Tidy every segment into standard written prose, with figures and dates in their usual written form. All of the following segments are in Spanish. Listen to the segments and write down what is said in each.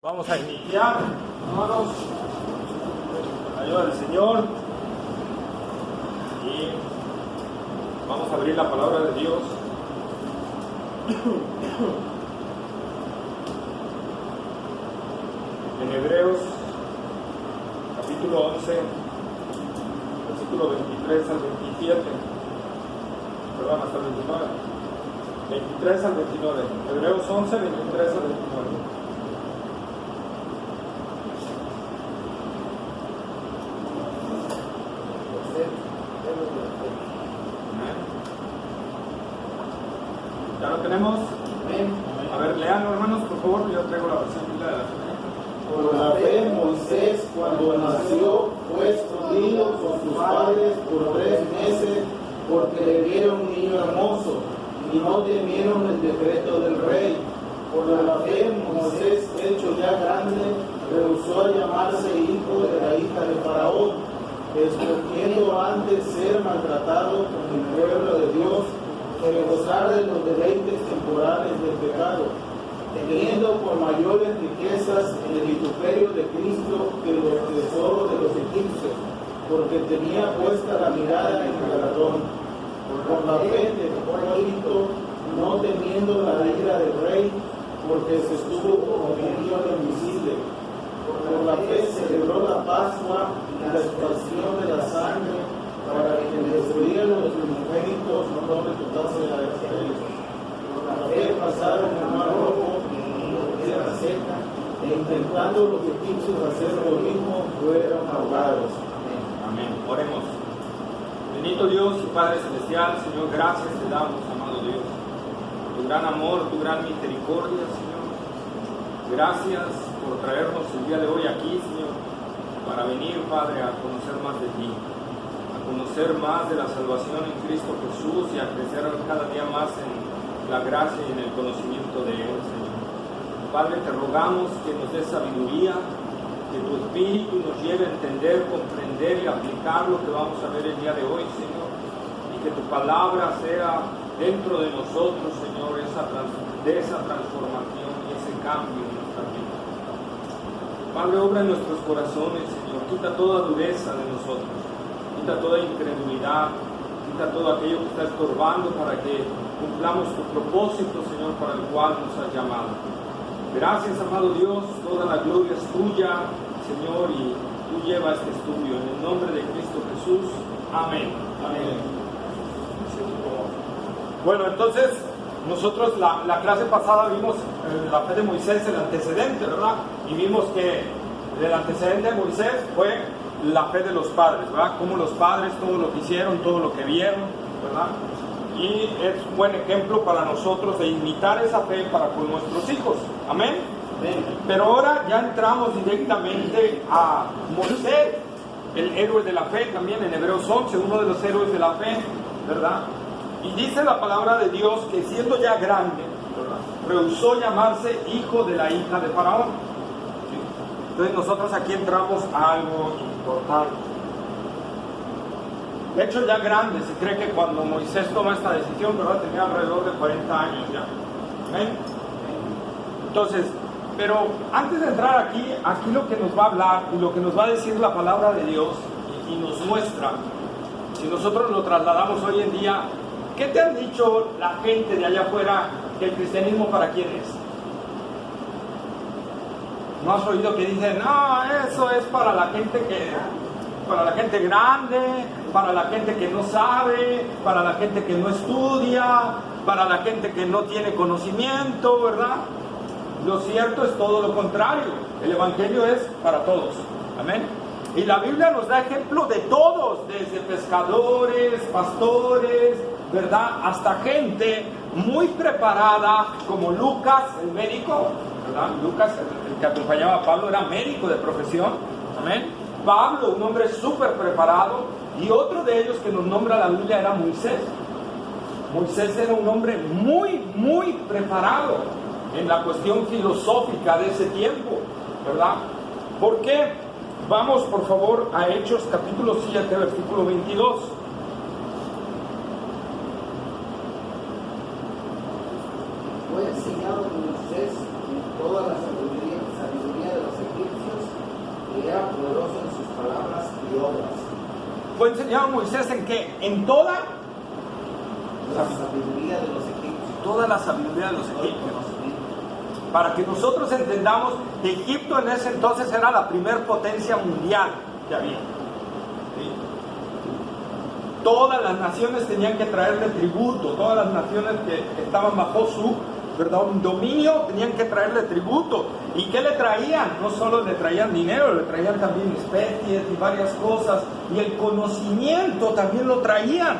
Vamos a iniciar, hermanos, con la ayuda del Señor, y vamos a abrir la palabra de Dios. En Hebreos, capítulo 11, versículo 23 al 27, perdón, hasta el 29, 23 al 29, Hebreos 11, 23 al 29. ¿Ya lo tenemos? A ver, leanlo, hermanos, por favor. Yo traigo la versión Biblia de la Semana. Por la fe, Moisés, cuando nació, fue escondido con sus padres por 3 meses, porque le vieron un niño hermoso, y no temieron el decreto del rey. Por la fe, Moisés, hecho ya grande, rehusó a llamarse hijo de la hija de Faraón, escogiendo antes ser maltratado con el pueblo de Dios, que gozar de los deleites temporales del pecado, teniendo por mayores riquezas en el vituperio de Cristo que los tesoros de los egipcios, porque tenía puesta la mirada en el galardón. Por la fe dejó a Egipto, no temiendo la ira del rey, porque se estuvo como un Dios invisible. Por la fe celebró la Pascua y la expiación de la sangre, para que destruyeran los primogénitos no reputase a Israel. Por la fe pasaron el mar rojo en tierra seca, e intentando los egipcios hacer lo mismo, fueron ahogados. Amén. Oremos. Bendito Dios y Padre Celestial, Señor, gracias te damos, amado Dios, por tu gran amor, tu gran misericordia, Señor. Gracias por traernos el día de hoy aquí, Señor, para venir, Padre, a conocer más de ti, conocer más de la salvación en Cristo Jesús y a crecer cada día más en la gracia y en el conocimiento de Él, Señor. Padre, te rogamos que nos des sabiduría, que tu Espíritu nos lleve a entender, comprender y aplicar lo que vamos a ver el día de hoy, Señor, y que tu palabra sea dentro de nosotros, Señor, esa transformación y ese cambio en nuestra vida. Padre, obra en nuestros corazones, Señor, quita toda dureza de nosotros, quita toda incredulidad, quita todo aquello que está estorbando para que cumplamos tu propósito, Señor, para el cual nos has llamado. Gracias, amado Dios, toda la gloria es tuya, Señor, y tú llevas este estudio. En el nombre de Cristo Jesús, amén. Amén. Bueno, entonces, nosotros la clase pasada vimos la fe de Moisés, el antecedente, ¿verdad? Y vimos que el antecedente de Moisés fue la fe de los padres, ¿verdad? Como los padres, todo lo que hicieron, todo lo que vieron, ¿verdad? Y es un buen ejemplo para nosotros de imitar esa fe para con nuestros hijos. Amén. Amén. Pero ahora ya entramos directamente a Moisés, el héroe de la fe, también en Hebreos 11, uno de los héroes de la fe, ¿verdad? Y dice la palabra de Dios que siendo ya grande, ¿verdad?, rehusó llamarse hijo de la hija de Faraón. Entonces nosotros aquí entramos a algo importante. De hecho, ya grande, se cree que cuando Moisés toma esta decisión, ¿verdad?, tenía alrededor de 40 años ya. ¿Amén? Entonces, pero antes de entrar aquí lo que nos va a hablar y lo que nos va a decir la palabra de Dios y nos muestra, si nosotros lo trasladamos hoy en día, ¿qué te han dicho la gente de allá afuera que el cristianismo para quién es? ¿No has oído que dicen, no, eso es para la gente grande, para la gente que no sabe, para la gente que no estudia, para la gente que no tiene conocimiento, ¿verdad? Lo cierto es todo lo contrario. El evangelio es para todos. Amén. Y la Biblia nos da ejemplo de todos, desde pescadores, pastores, ¿verdad?, hasta gente muy preparada como Lucas, el médico, ¿verdad? Lucas, el que acompañaba a Pablo, era médico de profesión. Amén. Pablo, un hombre súper preparado, y otro de ellos que nos nombra la Biblia era Moisés. Moisés era un hombre muy preparado en la cuestión filosófica de ese tiempo, ¿verdad? ¿Por qué? Vamos, por favor, a Hechos capítulo 7, versículo 22. Fue enseñado Moisés en toda la sabiduría era poderoso en sus palabras y obras. Fue enseñado a Moisés en qué? En toda La sabiduría de los egipcios. toda la sabiduría de los egipcios. Para que nosotros entendamos, Egipto en ese entonces era la primer potencia mundial que había. ¿Sí? Todas las naciones tenían que traerle tributo, todas las naciones que estaban bajo su dominio tenían que traerle tributo. ¿Y qué le traían? No solo le traían dinero, le traían también especies y varias cosas, y el conocimiento también lo traían.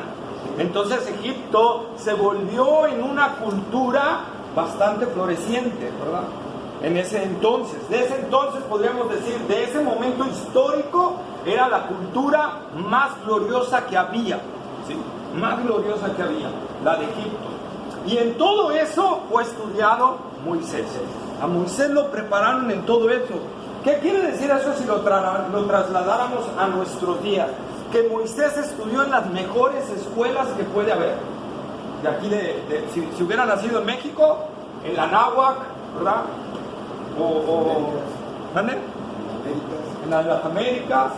Entonces Egipto se volvió en una cultura bastante floreciente, ¿verdad? En ese entonces, de ese entonces podríamos decir, de ese momento histórico, era la cultura más gloriosa que había, ¿sí? Más gloriosa que había, la de Egipto. Y en todo eso fue estudiado Moisés. A Moisés lo prepararon en todo eso. ¿Qué quiere decir eso si lo trasladáramos a nuestros días? Que Moisés estudió en las mejores escuelas que puede haber. De aquí, si hubiera nacido en México, en la Anáhuac, ¿verdad? ¿Dónde? En las Américas.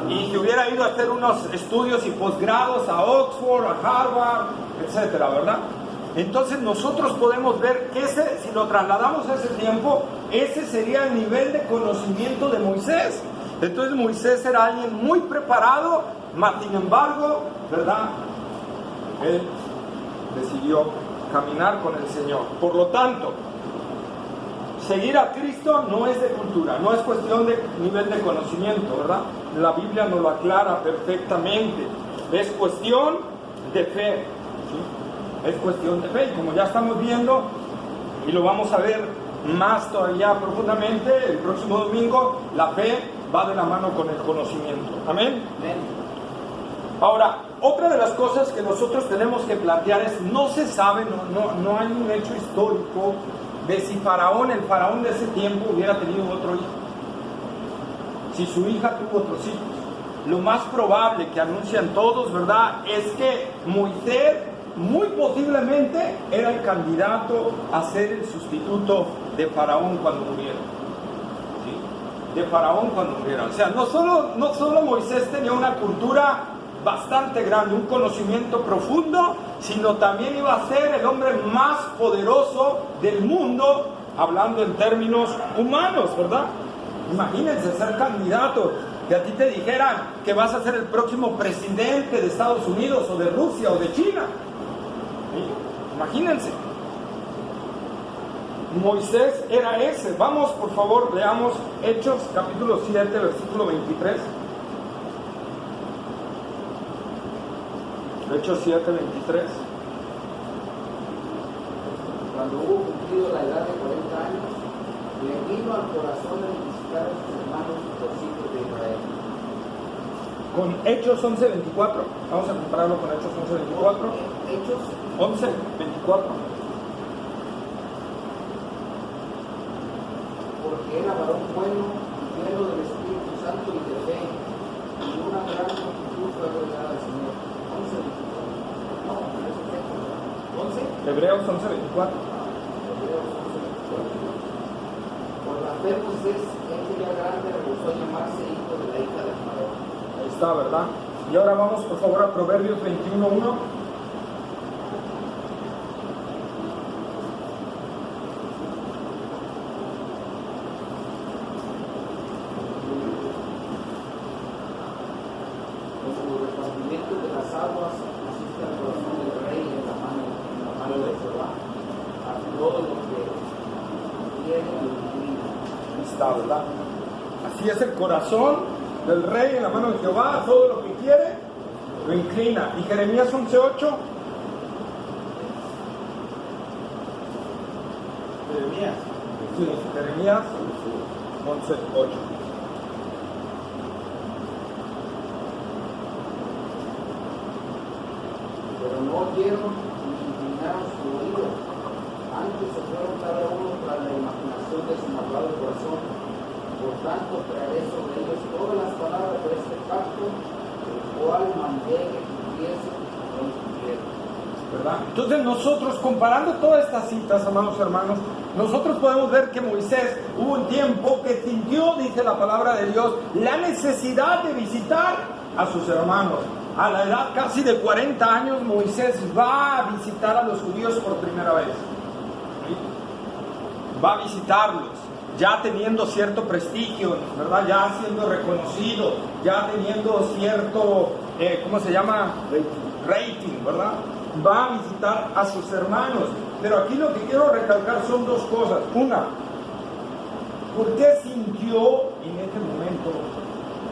Y si hubiera ido a hacer unos estudios y posgrados a Oxford, a Harvard, etcétera, ¿verdad? Entonces nosotros podemos ver que si lo trasladamos a ese tiempo, ese sería el nivel de conocimiento de Moisés. Entonces Moisés era alguien muy preparado, mas sin embargo, ¿verdad? Él decidió caminar con el Señor. Por lo tanto, seguir a Cristo no es de cultura, no es cuestión de nivel de conocimiento, ¿verdad? La Biblia nos lo aclara perfectamente. Es cuestión de fe, ¿sí? Es cuestión de fe. Y como ya estamos viendo, y lo vamos a ver más todavía profundamente el próximo domingo, la fe va de la mano con el conocimiento. Amén. Amén. Ahora, otra de las cosas que nosotros tenemos que plantear es, no se sabe, no hay un hecho histórico de si el faraón de ese tiempo hubiera tenido otro hijo, si su hija tuvo otros hijos. Lo más probable que anuncian todos, ¿verdad?, es que Moisés muy posiblemente era el candidato a ser el sustituto de Faraón cuando muriera. ¿Sí? De Faraón cuando muriera. O sea, no solo Moisés tenía una cultura bastante grande, un conocimiento profundo, sino también iba a ser el hombre más poderoso del mundo, hablando en términos humanos, ¿verdad? Imagínense ser candidato, que a ti te dijeran que vas a ser el próximo presidente de Estados Unidos o de Rusia o de China. ¿Sí? Imagínense. Moisés era ese. Vamos, por favor, leamos Hechos capítulo 7, versículo 23. Hechos 7, 23. Cuando hubo cumplido la edad de 40 años, le vino al corazón de visitar a sus hermanos los hijos de Israel. Con Hechos 11, 24. Vamos a compararlo con Hechos 11, 24. Hechos 11, 24. Porque era varón bueno, lleno del Espíritu Santo y de fe, y una gran multitud fue agregada al Señor. 11, 24. No, eso es Hechos. 11. Hebreos 11, 24. Hebreos 11, 24. Por la fe Moisés, este ya grande, rehusó llamarse hijo de la hija del Faraón. Ahí está, ¿verdad? Y ahora vamos, por favor, a Proverbios 21, 1. ¿verdad? Así es el corazón del rey en la mano de Jehová, todo lo que quiere lo inclina. Y Jeremías 11:8. Jeremías 11:8. Pero no oyeron ni inclinaron su oído, antes se fueron cada uno tras la imaginación de su malvado corazón. Por tanto, traeré sobre ellos todas las palabras de este pacto, el cual mandé que cumpliesen y no cumplieron. ¿Verdad? Entonces nosotros, comparando todas estas citas, amados hermanos, nosotros podemos ver que Moisés hubo un tiempo que sintió, dice la palabra de Dios, la necesidad de visitar a sus hermanos. A la edad casi de 40 años, Moisés va a visitar a los judíos por primera vez. Va a visitarlos, ya teniendo cierto prestigio, ¿verdad? Ya siendo reconocido, ya teniendo cierto, ¿cómo se llama? Rating, ¿verdad? Va a visitar a sus hermanos. Pero aquí lo que quiero recalcar son dos cosas. Una, ¿por qué sintió en ese momento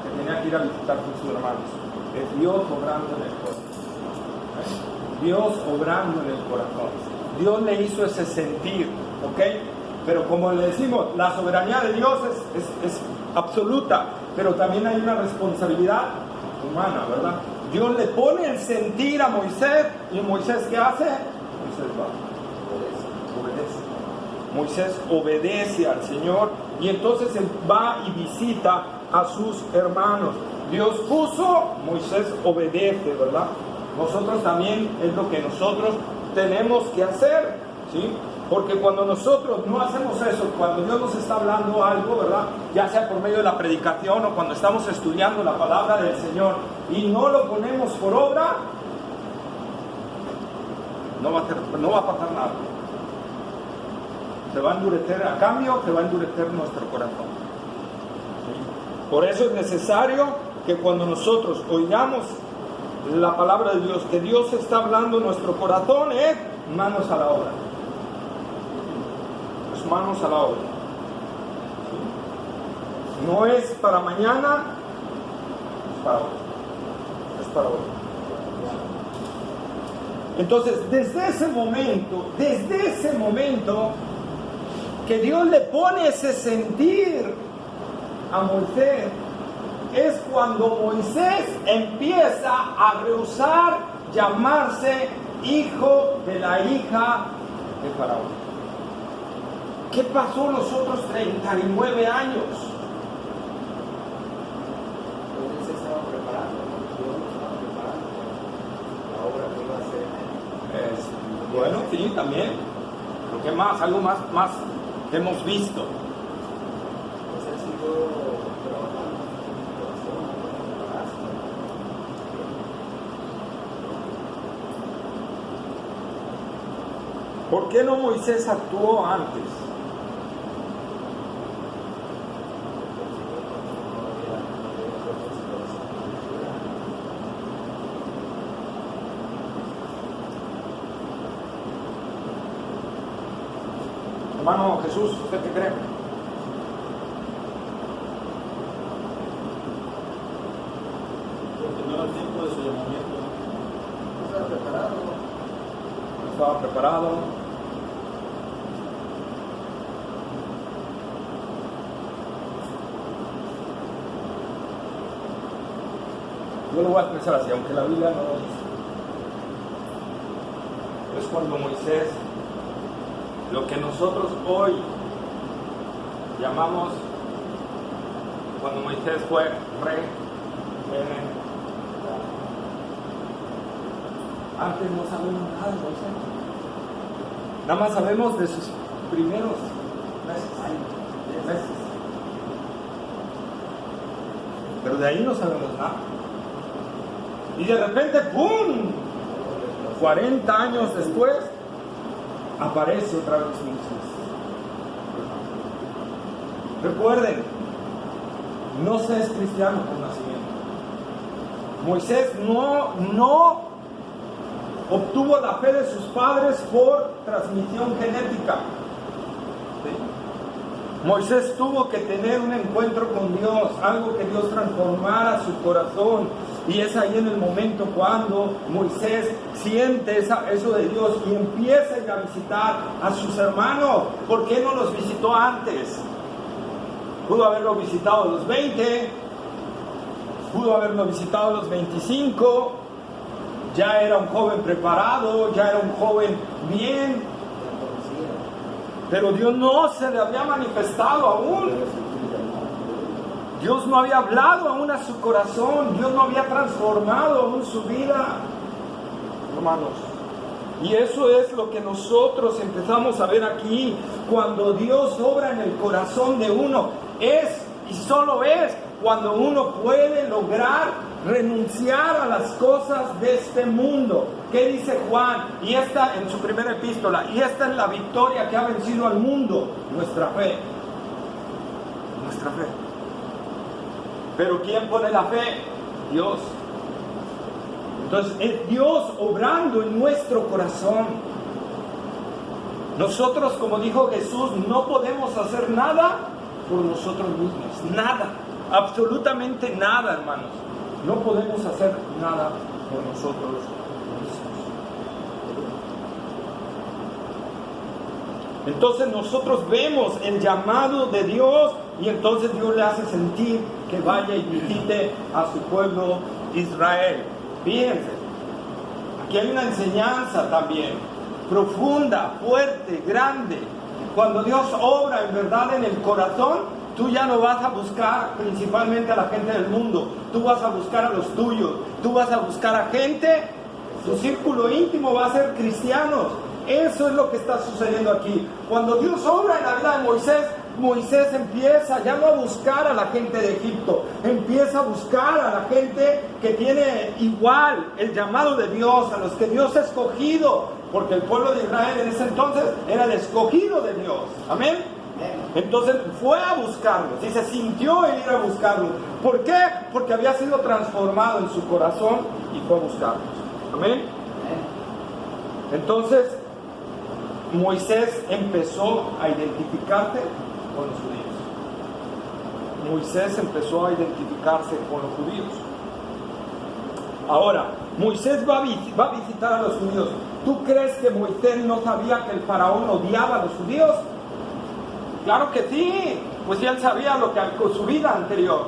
que tenía que ir a visitar a sus hermanos? Es Dios obrando en el corazón. Dios obrando en el corazón. Dios le hizo ese sentir, ¿ok? Pero como le decimos, la soberanía de Dios es absoluta, pero también hay una responsabilidad humana, ¿verdad? Dios le pone el sentir a Moisés, y Moisés, ¿qué hace? Moisés va, obedece. Moisés obedece al Señor, y entonces él va y visita a sus hermanos. Dios puso, Moisés obedece, ¿verdad? Nosotros también es lo que nosotros tenemos que hacer, ¿sí? Porque cuando nosotros no hacemos eso, cuando Dios nos está hablando algo, ¿verdad? Ya sea por medio de la predicación o cuando estamos estudiando la palabra del Señor y no lo ponemos por obra, no va a pasar nada. Se va a endurecer, a cambio, se va a endurecer nuestro corazón. ¿Sí? Por eso es necesario que cuando nosotros oigamos la palabra de Dios, que Dios está hablando en nuestro corazón, manos a la obra. Manos a la obra. No es para mañana, es para hoy. Es para hoy. Entonces, desde ese momento que Dios le pone ese sentir a Moisés, es cuando Moisés empieza a rehusar llamarse hijo de la hija de Faraón. ¿Qué pasó los otros 39 años? Él se estaba preparando, Dios estaba preparando la obra que iba a hacer. Bueno, sí, también. ¿Pero qué más? Algo más que hemos visto. Pues él siguió trabajando en su corazón, prepararse. ¿Por qué no Moisés actuó antes? Hermano Jesús, ¿usted qué cree? Porque no era el tiempo de su llamamiento. No estaba preparado. No estaba preparado. Yo lo voy a expresar así, aunque la Biblia no lo dice. Es cuando Moisés, lo que nosotros hoy llamamos, cuando Moisés fue rey, antes no sabemos nada de Moisés. Nada más sabemos de sus primeros meses. Pero de ahí no sabemos nada. Y de repente, ¡pum! 40 años después, aparece otra vez Moisés. Recuerden, no se es cristiano por nacimiento. Moisés no obtuvo la fe de sus padres por transmisión genética. ¿Sí? Moisés tuvo que tener un encuentro con Dios, algo que Dios transformara su corazón. Y es ahí en el momento cuando Moisés siente eso de Dios y empieza a ir a visitar a sus hermanos. ¿Por qué no los visitó antes? Pudo haberlo visitado a los 20, pudo haberlo visitado a los 25, ya era un joven preparado, ya era un joven bien, pero Dios no se le había manifestado aún. Dios no había hablado aún a su corazón, Dios no había transformado aún su vida. Hermanos, Y eso es lo que nosotros empezamos a ver aquí. Cuando Dios obra en el corazón de uno, es y solo es cuando uno puede lograr renunciar a las cosas de este mundo. ¿Qué dice Juan? Y esta en su primera epístola, y esta es la victoria que ha vencido al mundo, nuestra fe. Nuestra fe. Pero ¿quién pone la fe? Dios. Entonces es Dios obrando en nuestro corazón. Nosotros, como dijo Jesús, no podemos hacer nada por nosotros mismos. Nada. Absolutamente nada, hermanos. No podemos hacer nada por nosotros mismos. Entonces nosotros vemos el llamado de Dios y entonces Dios le hace sentir que vaya y visite a su pueblo Israel. Fíjense, aquí hay una enseñanza también, profunda, fuerte, grande. Cuando Dios obra en verdad en el corazón, tú ya no vas a buscar principalmente a la gente del mundo, tú vas a buscar a los tuyos, tú vas a buscar a gente, tu círculo íntimo va a ser cristianos. Eso es lo que está sucediendo aquí. Cuando Dios obra en la vida de Moisés, Moisés empieza ya no a buscar a la gente de Egipto, empieza a buscar a la gente que tiene igual el llamado de Dios, a los que Dios ha escogido, porque el pueblo de Israel en ese entonces era el escogido de Dios. Amén. Entonces fue a buscarlos y se sintió en ir a buscarlos. ¿Por qué? Porque había sido transformado en su corazón y fue a buscarlos. Amén. Entonces Moisés empezó a identificarse con los judíos. Moisés empezó a identificarse con los judíos. Ahora, Moisés va a visitar a los judíos. ¿Tú crees que Moisés no sabía que el faraón odiaba a los judíos? Claro que sí, pues ya él sabía lo que con su vida anterior.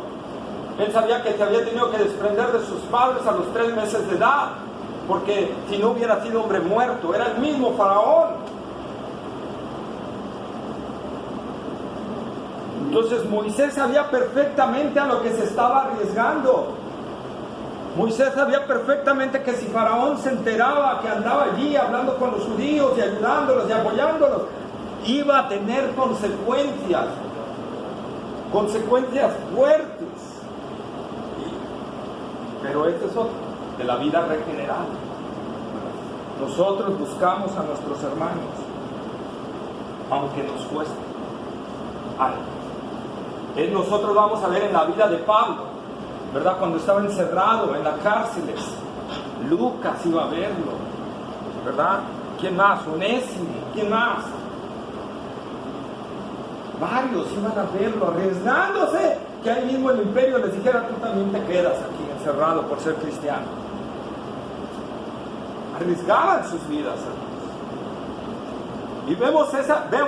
Él sabía que se había tenido que desprender de sus padres a los 3 meses de edad, porque si no hubiera sido hombre muerto, era el mismo faraón. Entonces Moisés sabía perfectamente a lo que se estaba arriesgando. Moisés sabía perfectamente que si Faraón se enteraba que andaba allí hablando con los judíos y ayudándolos y apoyándolos, iba a tener consecuencias fuertes. Pero este es otro, de la vida regenerada. Nosotros buscamos a nuestros hermanos, aunque nos cueste algo. Nosotros vamos a ver en la vida de Pablo, ¿verdad? Cuando estaba encerrado en las cárceles, Lucas iba a verlo, ¿verdad? ¿Quién más? Onésimo, ¿quién más? Varios iban a verlo, arriesgándose que ahí mismo el imperio les dijera: tú también te quedas aquí encerrado por ser cristiano. Arriesgaban sus vidas, hermanos. Y vemos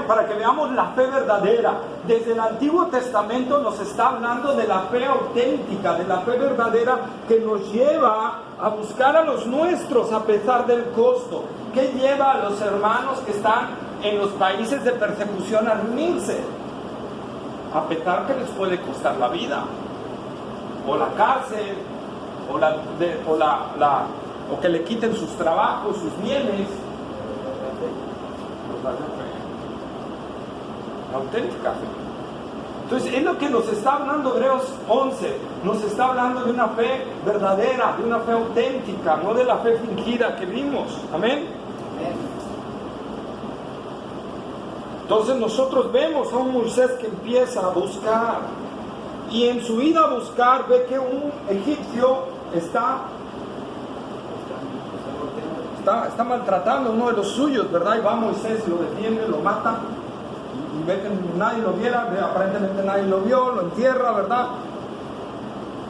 para que veamos la fe verdadera. Desde el Antiguo Testamento nos está hablando de la fe auténtica, de la fe verdadera que nos lleva a buscar a los nuestros a pesar del costo. ¿Qué lleva a los hermanos que están en los países de persecución a reunirse? A pesar que les puede costar la vida, o la cárcel, o que le quiten sus trabajos, sus bienes. La auténtica fe. Entonces es lo que nos está hablando Hebreos 11. Nos está hablando de una fe verdadera, de una fe auténtica, no de la fe fingida que vimos. Amén. Entonces nosotros vemos a un Moisés que empieza a buscar, y en su ida a buscar ve que un egipcio está maltratando a uno de los suyos, ¿verdad? Y va Moisés, lo defiende, lo mata, y ve que nadie lo viera, aparentemente nadie lo vio, lo entierra, ¿verdad?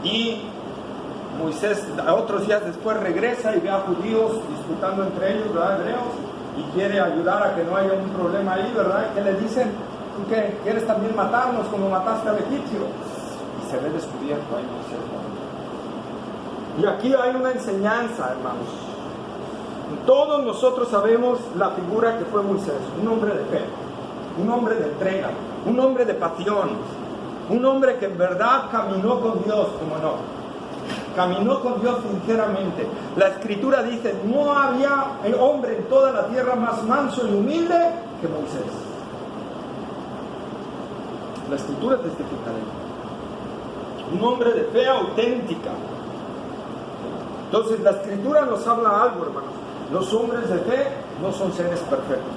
Y Moisés otros días después regresa y ve a judíos disputando entre ellos, ¿verdad? Hebreos, y quiere ayudar a que no haya un problema ahí, ¿verdad? ¿Qué le dicen? ¿Tú qué? ¿Quieres también matarnos como mataste al egipcio? Y se ve descubierto ahí Moisés. Y aquí hay una enseñanza, hermanos. Todos nosotros sabemos la figura que fue Moisés, un hombre de fe, un hombre de entrega, un hombre de pasión, un hombre que en verdad caminó con Dios, como no. caminó con Dios sinceramente. La Escritura dice, no había hombre en toda la tierra más manso y humilde que Moisés. La Escritura testifica de él. Un hombre de fe auténtica. Entonces la Escritura nos habla algo, hermanos. Los hombres de fe no son seres perfectos.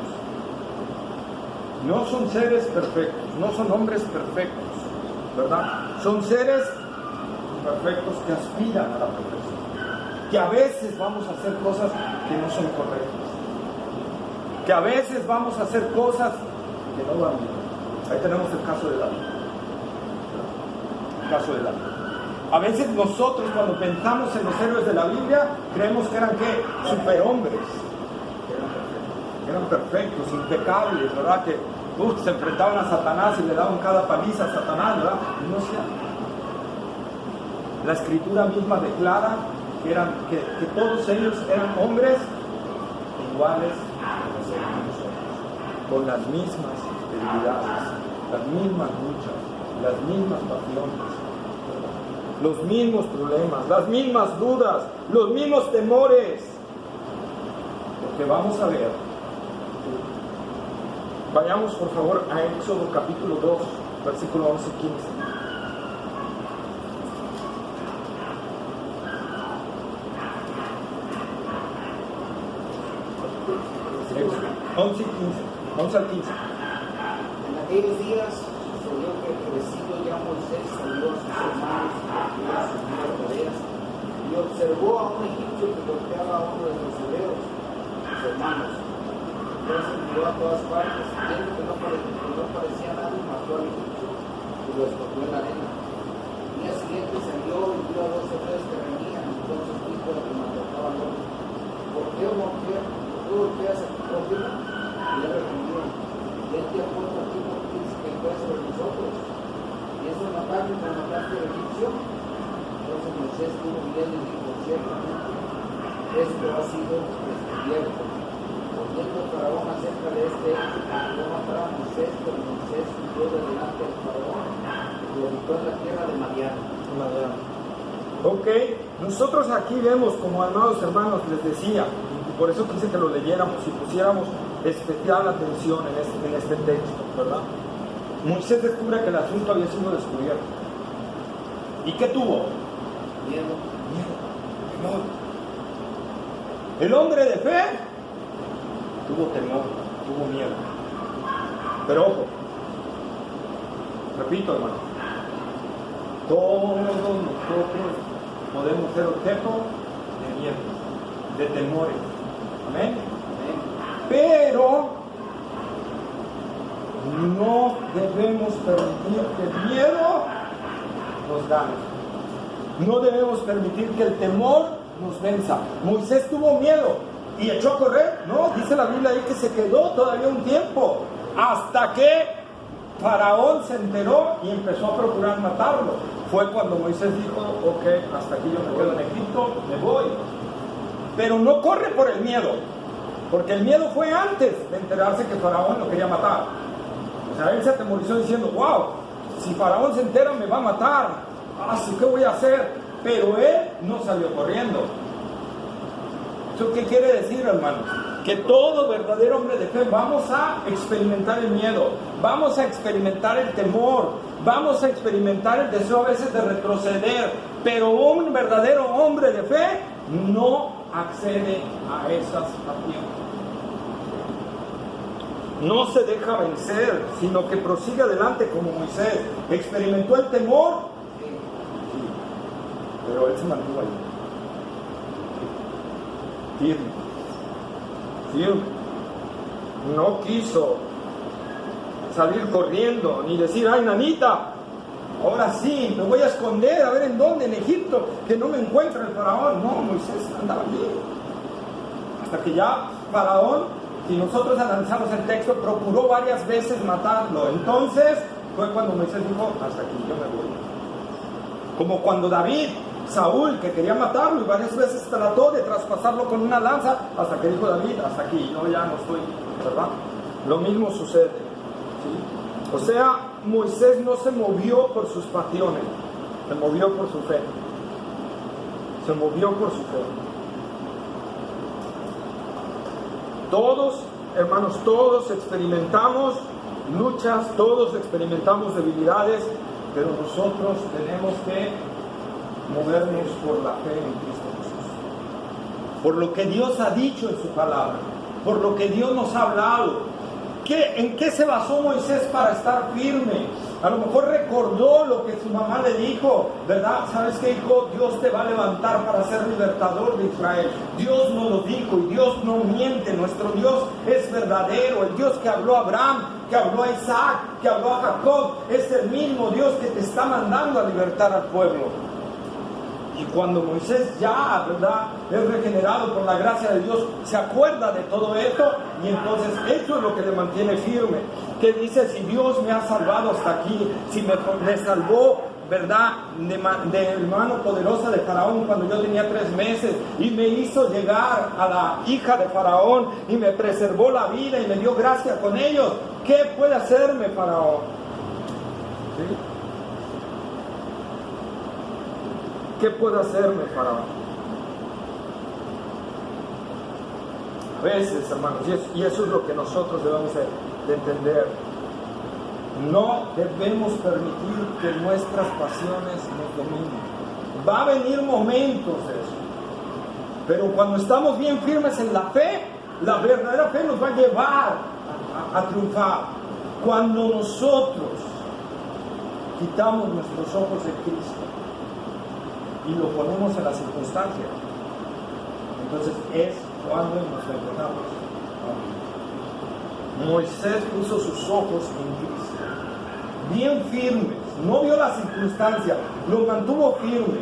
No son seres perfectos, no son hombres perfectos, ¿verdad? Son seres imperfectos que aspiran a la perfección. Que a veces vamos a hacer cosas que no son correctas. Que a veces vamos a hacer cosas que no van bien. Ahí tenemos el caso de David. El caso de David. A veces nosotros cuando pensamos en los héroes de la Biblia, creemos que eran ¿qué? Superhombres. Eran perfectos, impecables, ¿verdad? Que se enfrentaban a Satanás y le daban cada paliza a Satanás, ¿verdad? Y no sea. La Escritura misma declara que todos ellos eran hombres iguales a nosotros, con las mismas debilidades, las mismas luchas, las mismas pasiones, los mismos problemas, las mismas dudas, los mismos temores. Porque vamos a ver. Vayamos por favor a Éxodo capítulo 2, versículo 11 y 15. Éxodo 11 y 15. 11 al 15. En aquellos días sucedió que crecido ya Moisés salió a sus hermanos y a sus tareas y observó a un egipcio que golpeaba a uno de los hebreos, sus hermanos. Entonces miró a todas partes, viendo que no parecía nadie, mató al egipcio y lo escondió en la arena. El día siguiente salió y vio a dos hebreos que venían, entonces dijo al que maltrataba al otro: ¿Por qué golpeas a tu prójimo? Y él respondió: Él te ha puesto aquí porque dice que fue sobre nosotros. ¿Y eso es matarme como mataste al egipcio? Entonces Moisés tuvo miedo y dijo: Ciertamente, esto ha sido descubierto. Oyendo Faraón acerca de este hecho, mandó matar a Moisés, pero Moisés huyó de delante del Faraón y lo ubicó en la tierra de Madián. Ok, nosotros aquí vemos, como amados hermanos les decía, y por eso quise que lo leyéramos y pusiéramos especial atención en este texto, ¿verdad? Moisés descubre que el asunto había sido descubierto. ¿Y qué tuvo? Miedo. Temor. El hombre de fe tuvo temor, tuvo miedo. Pero ojo, repito, hermano, todos nosotros podemos ser objeto de miedo, de temores. Amén. Pero no debemos permitir que el miedo nos gane. No debemos permitir que el temor nos venza. Moisés tuvo miedo y echó a correr. No, dice la Biblia ahí que se quedó todavía un tiempo, hasta que Faraón se enteró y empezó a procurar matarlo. Fue cuando Moisés dijo: ok, hasta aquí yo me quedo en Egipto, me voy. Pero no corre por el miedo, porque el miedo fue antes de enterarse que Faraón lo quería matar. O sea, él se atemorizó diciendo: wow, si Faraón se entera me va a matar. Así que voy a hacer. Pero él no salió corriendo. ¿Eso qué quiere decir, hermanos? Que todo verdadero hombre de fe vamos a experimentar el miedo, vamos a experimentar el temor, vamos a experimentar el deseo a veces de retroceder, pero un verdadero hombre de fe no accede a esas pasiones. No se deja vencer, sino que prosigue adelante como Moisés. ¿Experimentó el temor? Sí, pero él se mantuvo ahí. Firme. No quiso salir corriendo ni decir: ay, nanita, ahora sí, me voy a esconder, a ver en dónde, en Egipto, que no me encuentre el faraón. No, Moisés andaba allí. Hasta que ya Faraón, si nosotros analizamos el texto, procuró varias veces matarlo. Entonces fue cuando Moisés dijo: hasta aquí yo me voy. Como cuando David, Saúl, que quería matarlo y varias veces trató de traspasarlo con una lanza, hasta que dijo David: hasta aquí, yo ya no estoy, ¿verdad? Lo mismo sucede, ¿sí? O sea, Moisés no se movió por sus pasiones, se movió por su fe. se movió por su fe. Todos, hermanos, todos experimentamos luchas, todos experimentamos debilidades, pero nosotros tenemos que movernos por la fe en Cristo Jesús. Por lo que Dios ha dicho en su palabra, por lo que Dios nos ha hablado. ¿En qué se basó Moisés para estar firme? A lo mejor recordó lo que su mamá le dijo, ¿verdad? ¿Sabes qué, hijo? Dios te va a levantar para ser libertador de Israel. Dios nos lo dijo y Dios no miente. Nuestro Dios es verdadero. El Dios que habló a Abraham, que habló a Isaac, que habló a Jacob, es el mismo Dios que te está mandando a libertar al pueblo. Y cuando Moisés ya, ¿verdad?, es regenerado por la gracia de Dios, se acuerda de todo esto, y entonces eso es lo que le mantiene firme. Que dice, si Dios me ha salvado hasta aquí, si me salvó, ¿verdad?, de mano poderosa de Faraón cuando yo tenía 3 meses, y me hizo llegar a la hija de Faraón, y me preservó la vida, y me dio gracia con ellos, ¿qué puede hacerme Faraón? ¿Sí? ¿Qué puede hacerme, Faraón? A veces, hermanos, y eso es lo que nosotros debemos de entender. No debemos permitir que nuestras pasiones nos dominen. Va a venir momentos de eso. Pero cuando estamos bien firmes en la fe, la verdadera fe nos va a llevar a triunfar. Cuando nosotros quitamos nuestros ojos de Cristo y lo ponemos en las circunstancias, entonces es cuando nos encontramos. Moisés puso sus ojos en Cristo, bien firmes, no vio las circunstancias, lo mantuvo firme.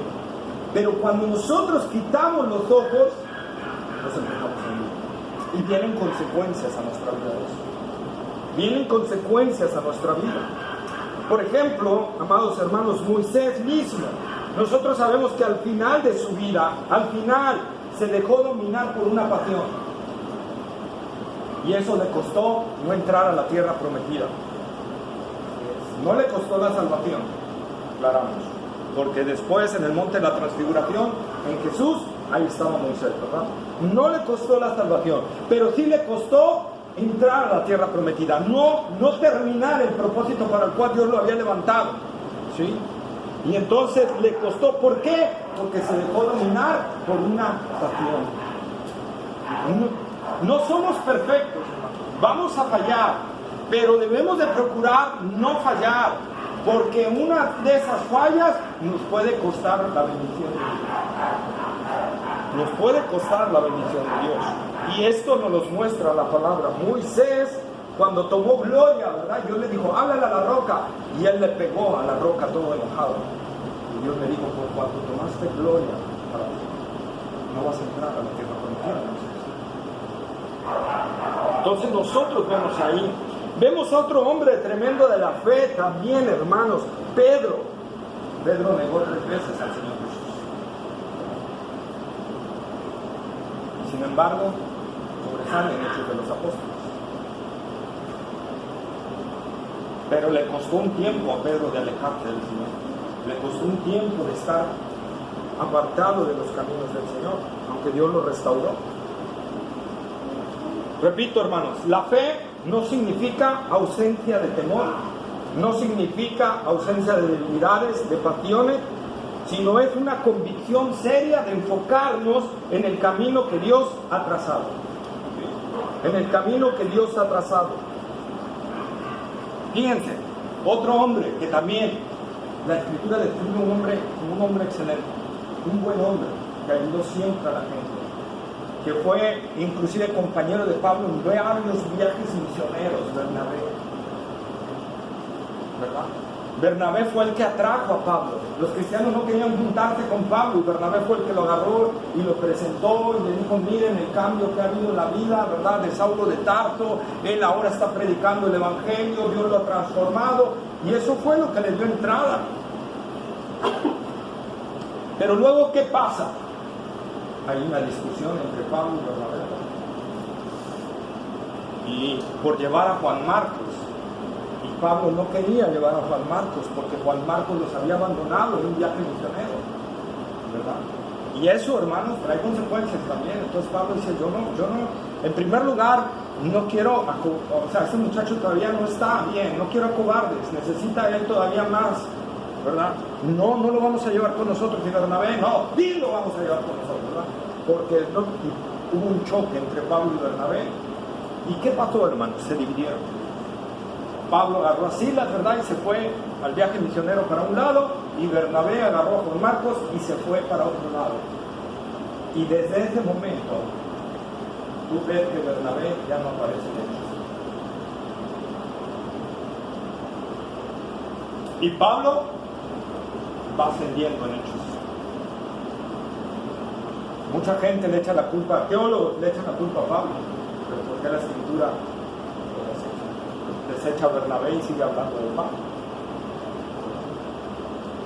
Pero cuando nosotros quitamos los ojos, nos enfocamos en Él, y vienen consecuencias a nuestra vida. Vienen consecuencias a nuestra vida. Por ejemplo, amados hermanos, Moisés mismo, nosotros sabemos que al final de su vida, al final se dejó dominar por una pasión. Y eso le costó no entrar a la tierra prometida. No le costó la salvación, aclaramos. Porque después en el monte de la transfiguración, en Jesús, ahí estaba Moisés, ¿verdad? No le costó la salvación, pero sí le costó entrar a la tierra prometida. No terminar el propósito para el cual Dios lo había levantado, ¿sí? Y entonces le costó. ¿Por qué? Porque se dejó dominar por una pasión. No somos perfectos, vamos a fallar, pero debemos de procurar no fallar, porque una de esas fallas nos puede costar la bendición de Dios. Nos puede costar la bendición de Dios. Y esto nos lo muestra la palabra. Moisés, cuando tomó gloria, ¿verdad? Dios le dijo, háblale a la roca. Y él le pegó a la roca todo enojado. Y Dios le dijo, por cuanto tomaste gloria para ti, no vas a entrar a la tierra prometida. Entonces nosotros vemos a otro hombre tremendo de la fe también, hermanos, Pedro. Pedro negó 3 veces al Señor Jesús. Sin embargo, sobresalen Hechos de los Apóstoles. Pero le costó un tiempo a Pedro de alejarse del Señor. Le costó un tiempo de estar apartado de los caminos del Señor, aunque Dios lo restauró. Repito, hermanos, la fe no significa ausencia de temor, no significa ausencia de debilidades, de pasiones, sino es una convicción seria de enfocarnos en el camino que Dios ha trazado. En el camino que Dios ha trazado. Fíjense, otro hombre que también la Escritura describe un hombre excelente, un buen hombre que ayudó siempre a la gente, que fue inclusive compañero de Pablo en varios viajes misioneros, Bernabé. ¿Verdad? Bernabé fue el que atrajo a Pablo. Los cristianos no querían juntarse con Pablo, y Bernabé fue el que lo agarró y lo presentó y le dijo, miren el cambio que ha habido en la vida, ¿verdad?, de Saulo de Tarso. Él ahora está predicando el Evangelio, Dios lo ha transformado, y eso fue lo que le dio entrada. Pero luego, ¿qué pasa? Hay una discusión entre Pablo y Bernabé, y por llevar a Juan Marcos, y Pablo no quería llevar a Juan Marcos porque Juan Marcos los había abandonado en un viaje misionero, ¿verdad? Y eso, hermanos, trae consecuencias también. Entonces Pablo dice, yo no, en primer lugar, no quiero, o sea, este muchacho todavía no está bien, no quiero acobardes, necesita él todavía más, ¿verdad? No lo vamos a llevar con nosotros. Y Bernabé, no, sí lo vamos a llevar con nosotros, ¿verdad? Porque hubo un choque entre Pablo y Bernabé. ¿Y qué pasó, hermanos? Se dividieron. Pablo agarró a Silas, ¿verdad? Y se fue al viaje misionero para un lado, y Bernabé agarró a Juan Marcos y se fue para otro lado. Y desde ese momento, tú ves que Bernabé ya no aparece en Hechos. Y Pablo va ascendiendo en Hechos. Mucha gente le echa la culpa, teólogos le echan la culpa a Pablo, pero porque la Escritura desecha a Bernabé y sigue hablando de Pablo.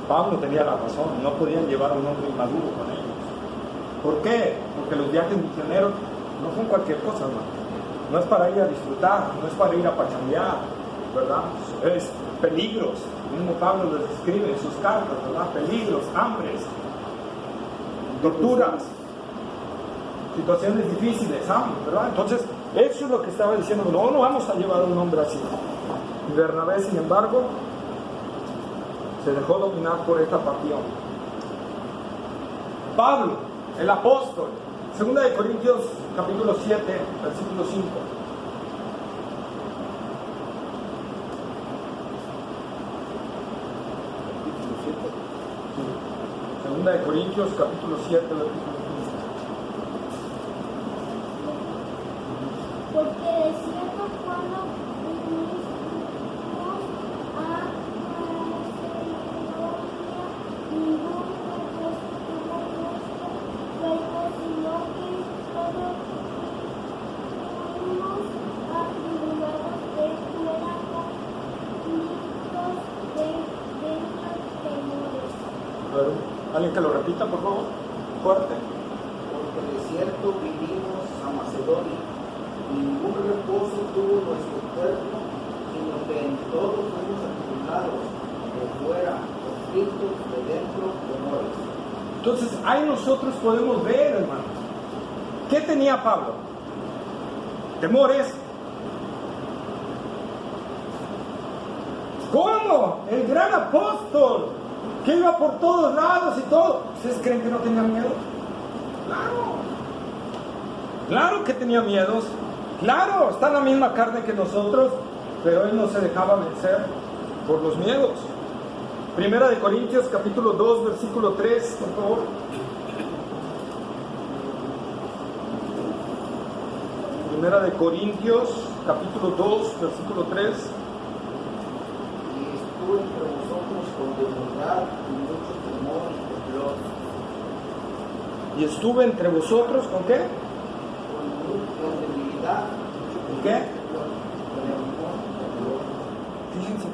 Pablo tenía la razón, no podían llevar a un hombre inmaduro con ellos. ¿Por qué? Porque los viajes misioneros no son cualquier cosa, hermano. No es para ir a disfrutar, no es para ir a pachanguear, ¿verdad? Es peligros. El mismo Pablo les describe en sus cartas, ¿verdad? Peligros, hambres, torturas, situaciones difíciles, ¿verdad? Entonces, eso es lo que estaba diciendo. No vamos a llevar a un hombre así. Y Bernabé, sin embargo, se dejó dominar por esta pasión. Pablo, el apóstol, 2 de Corintios capítulo 7, versículo 5. Segunda de Corintios capítulo 7, versículo 5. Porque de cierto cuando vinimos a Macedonia, ningún recurso tuvo nuestro cuerpo, sino que todos fuimos atribulados de fuera, afligidos de dentro, temores. ¿Alguien que lo repita, por favor? Fuerte. Porque de cierto vinimos a Macedonia, ningún reposo tuvo nuestro cuerpo, sino que en todo fuimos atribulados, de fuera, aflitos, de dentro, temores. Entonces, ahí nosotros podemos ver, hermanos, ¿qué tenía Pablo? Temores. ¿Cómo? El gran apóstol, que iba por todos lados y todo. ¿Ustedes creen que no tenía miedo? Claro que tenía miedos. Claro, está en la misma carne que nosotros, pero él no se dejaba vencer por los miedos. Primera de Corintios capítulo 2, versículo 3, por favor. Primera de Corintios capítulo 2, versículo 3. Y estuvo entre vosotros con debilidad y mucho temor y temblor. Y estuve entre vosotros, ¿con qué? Con debilidad, ¿Con qué? temor, temblor. Fíjense.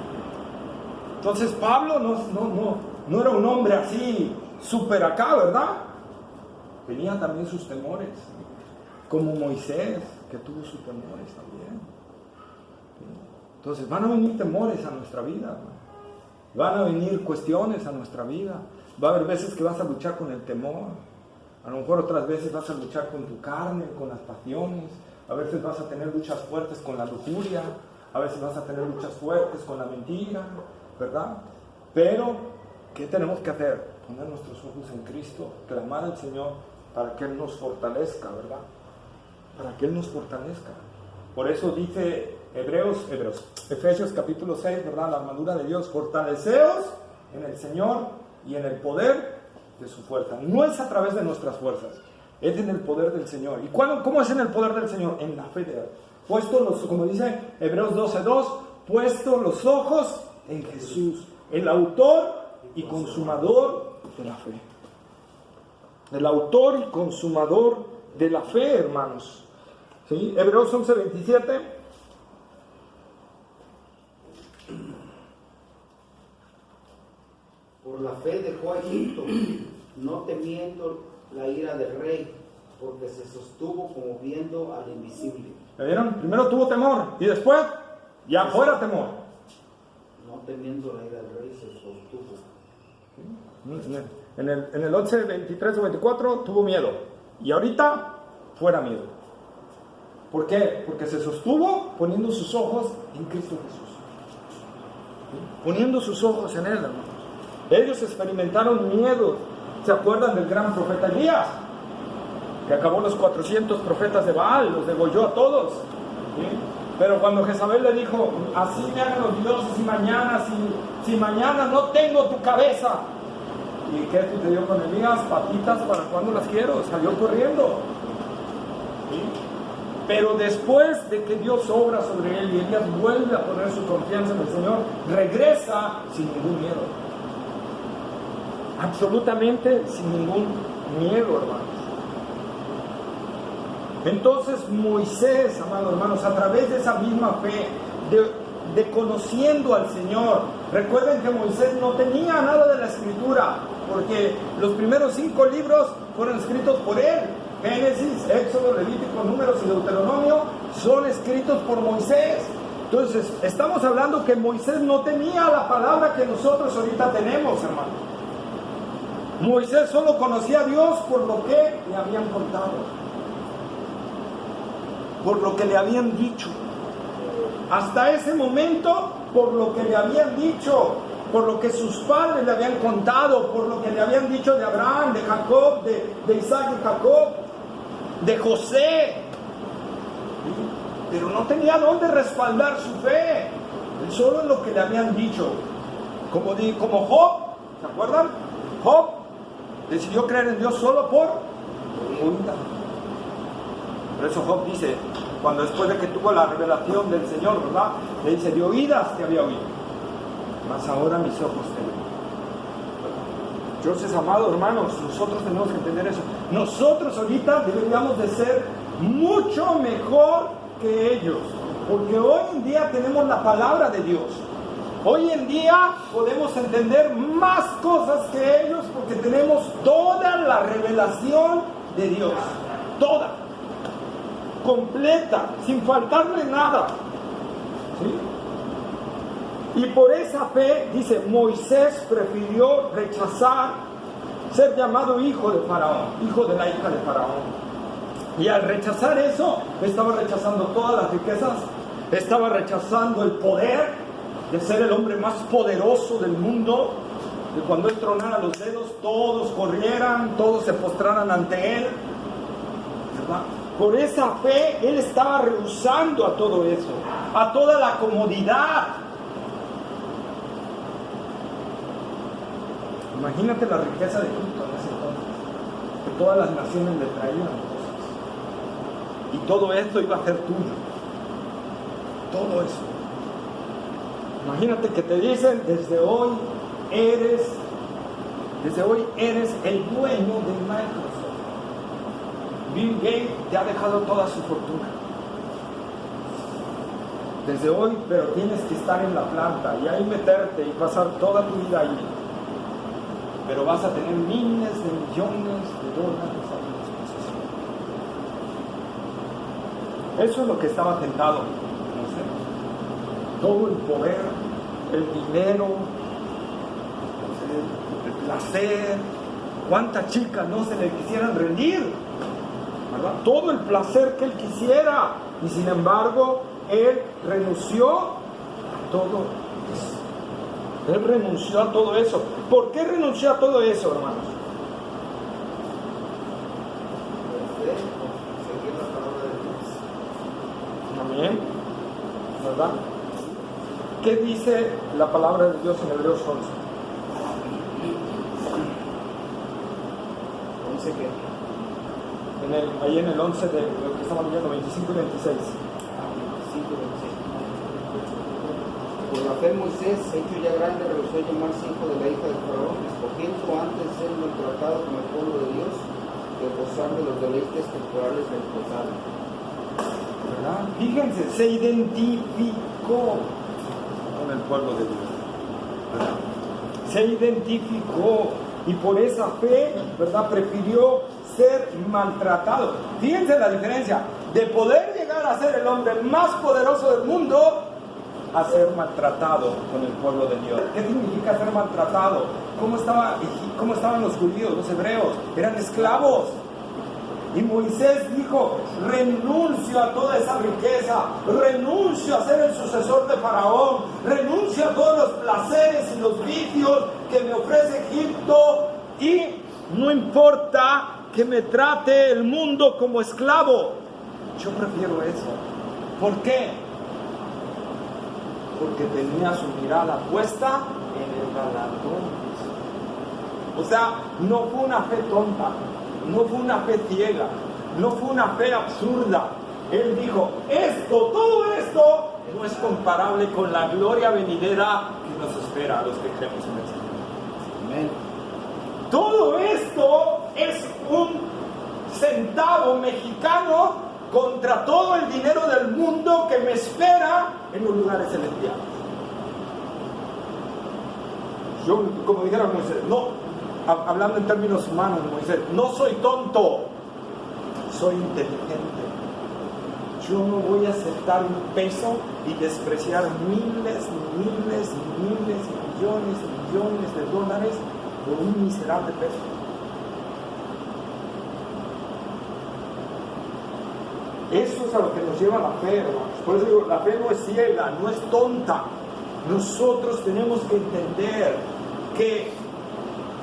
Entonces Pablo no era un hombre así súper acá, ¿verdad? Tenía también sus temores, como Moisés, que tuvo sus temores también. Entonces van a venir temores a nuestra vida, van a venir cuestiones a nuestra vida. Va a haber veces que vas a luchar con el temor, a lo mejor otras veces vas a luchar con tu carne, con las pasiones, a veces vas a tener luchas fuertes con la lujuria, a veces vas a tener luchas fuertes con la mentira, ¿verdad? Pero, ¿qué tenemos que hacer? Poner nuestros ojos en Cristo, clamar al Señor para que Él nos fortalezca, ¿verdad? Para que Él nos fortalezca. Por eso dice Efesios capítulo 6, ¿verdad? La armadura de Dios, fortaleceos en el Señor y en el poder de su fuerza. No es a través de nuestras fuerzas, es en el poder del Señor. ¿Y cómo es en el poder del Señor? En la fe de Él. Como dice Hebreos 12:2, puesto los ojos en Jesús, el autor y consumador de la fe. El autor y consumador de la fe, hermanos. ¿Sí? Hebreos 11:27. Por la fe dejó a Egipto, no temiendo la ira del rey, porque se sostuvo como viendo al invisible. ¿Me vieron? Primero tuvo temor y después ya fuera temor. No temiendo la ira del rey, se sostuvo. En el 11, 23 o 24 tuvo miedo. Y ahorita, fuera miedo. ¿Por qué? Porque se sostuvo poniendo sus ojos en Cristo Jesús. ¿Sí? Poniendo sus ojos en Él, hermanos. Ellos experimentaron miedo. ¿Se acuerdan del gran profeta Elías? Que acabó los 400 profetas de Baal, los degolló a todos. ¿Sí? Pero cuando Jezabel le dijo, así me hagan los dioses y mañana, si mañana no tengo tu cabeza. ¿Y qué sucedió con Elías? Patitas, ¿para cuándo las quiero? Salió corriendo. ¿Sí? Pero después de que Dios obra sobre él y Elías vuelve a poner su confianza en el Señor, regresa sin ningún miedo. Absolutamente sin ningún miedo, hermanos. Entonces Moisés, amados hermanos, a través de esa misma fe, de conociendo al Señor, recuerden que Moisés no tenía nada de la Escritura, porque los primeros 5 libros fueron escritos por él. Génesis, Éxodo, Levítico, Números y Deuteronomio son escritos por Moisés. Entonces, estamos hablando que Moisés no tenía la palabra que nosotros ahorita tenemos, hermano. Moisés solo conocía a Dios por lo que le habían contado, por lo que le habían dicho. Hasta ese momento, por lo que le habían dicho, por lo que sus padres le habían contado, por lo que le habían dicho de Abraham, de Jacob, de Isaac y Jacob, de José. Pero no tenía dónde respaldar su fe, solo en lo que le habían dicho. Como Job, ¿se acuerdan? Job decidió creer en Dios solo por oídas. Por eso Job dice, cuando después de que tuvo la revelación del Señor, ¿verdad? Le dice, de oídas te había oído, mas ahora mis ojos te ven. Entonces, amados hermanos, nosotros tenemos que entender eso. Nosotros ahorita deberíamos de ser mucho mejor que ellos, porque hoy en día tenemos la palabra de Dios. Hoy en día podemos entender más cosas que ellos porque tenemos toda la revelación de Dios, toda, completa, sin faltarle nada. ¿Sí? Y por esa fe, dice, Moisés prefirió rechazar ser llamado hijo de Faraón, hijo de la hija de Faraón. Y al rechazar eso, estaba rechazando todas las riquezas, estaba rechazando el poder de ser el hombre más poderoso del mundo, de cuando él tronara los dedos, todos corrieran, todos se postraran ante él, ¿verdad? Por esa fe, él estaba rehusando a todo eso, a toda la comodidad. Imagínate la riqueza de Egipto en ese entonces, que todas las naciones le traían cosas, y todo esto iba a ser tuyo, todo eso. Imagínate que te dicen, desde hoy eres el dueño de Microsoft. Bill Gates te ha dejado toda su fortuna. Desde hoy, pero tienes que estar en la planta y ahí meterte y pasar toda tu vida ahí. Pero vas a tener miles de millones de dólares a tu disposición. Eso es lo que estaba tentado. Todo el poder, el dinero, el placer, cuántas chicas no se le quisieran rendir, ¿verdad? Todo el placer que él quisiera, y sin embargo él renunció a todo eso. Él renunció a todo eso. ¿Por qué renunció a todo eso, hermanos? Amén, ¿verdad? ¿Qué dice la palabra de Dios en Hebreos 11? Dice que Ahí en el 11 de lo que estamos leyendo, 25 y 26. 25, 26. Por la fe Moisés, hecho ya grande, rehusó llamarse hijo de la hija de Faraón, escogiendo antes ser maltratado como el pueblo de Dios que gozar de los deleites temporales del pecado. ¿Verdad? Fíjense, se identificó con el pueblo de Dios, ¿verdad? Se identificó y por esa fe, ¿verdad?, prefirió ser maltratado. Fíjense la diferencia de poder llegar a ser el hombre más poderoso del mundo a ser maltratado con el pueblo de Dios. ¿Qué significa ser maltratado? ¿Cómo estaban los judíos, los hebreos? Eran esclavos. Y Moisés dijo: renuncio a toda esa riqueza, renuncio a ser el sucesor de Faraón, renuncio a todos los placeres y los vicios que me ofrece Egipto, y no importa que me trate el mundo como esclavo. Yo prefiero eso. ¿Por qué? Porque tenía su mirada puesta en el galardón. O sea, no fue una fe tonta, no fue una fe ciega, no fue una fe absurda. Él dijo: todo esto no es comparable con la gloria venidera que nos espera a los que creemos en el Señor. Amén. Todo esto es un centavo mexicano contra todo el dinero del mundo que me espera en los lugares celestiales. Yo, como dijera Moisés, no, hablando en términos humanos, Moisés, no soy tonto, soy inteligente. Yo no voy a aceptar un peso y despreciar miles y millones de dólares por un miserable peso. Eso es a lo que nos lleva la fe, hermanos. Por eso digo, la fe no es ciega, no es tonta. Nosotros tenemos que entender que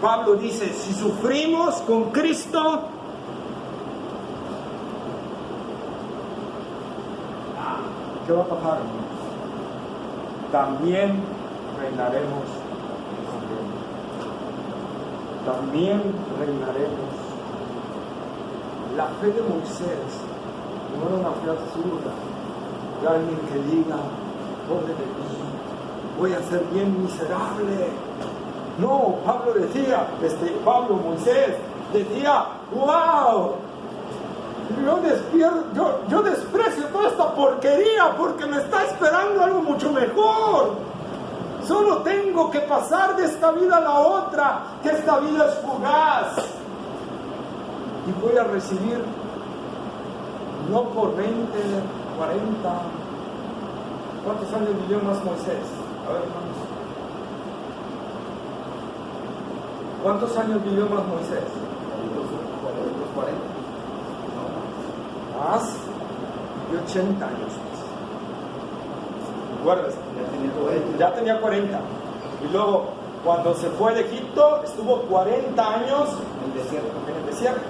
Pablo dice: si sufrimos con Cristo, ¿qué va a pasar, hermanos? También reinaremos con Él. También reinaremos. La fe de Moisés no era una fe absurda de alguien que diga: pobre de mí, voy a ser bien miserable. No, Pablo decía, Moisés decía: wow, yo desprecio toda esta porquería porque me está esperando algo mucho mejor. Solo tengo que pasar de esta vida a la otra, que esta vida es fugaz, y voy a recibir no por 20, 40. ¿Cuántos años vivió más Moisés? A ver, hermanos. ¿Cuántos años vivió más Moisés? 40. Más de 80 años. ¿Recuerdas? Ya tenía 40. Y luego, cuando se fue de Egipto, estuvo 40 años en el desierto.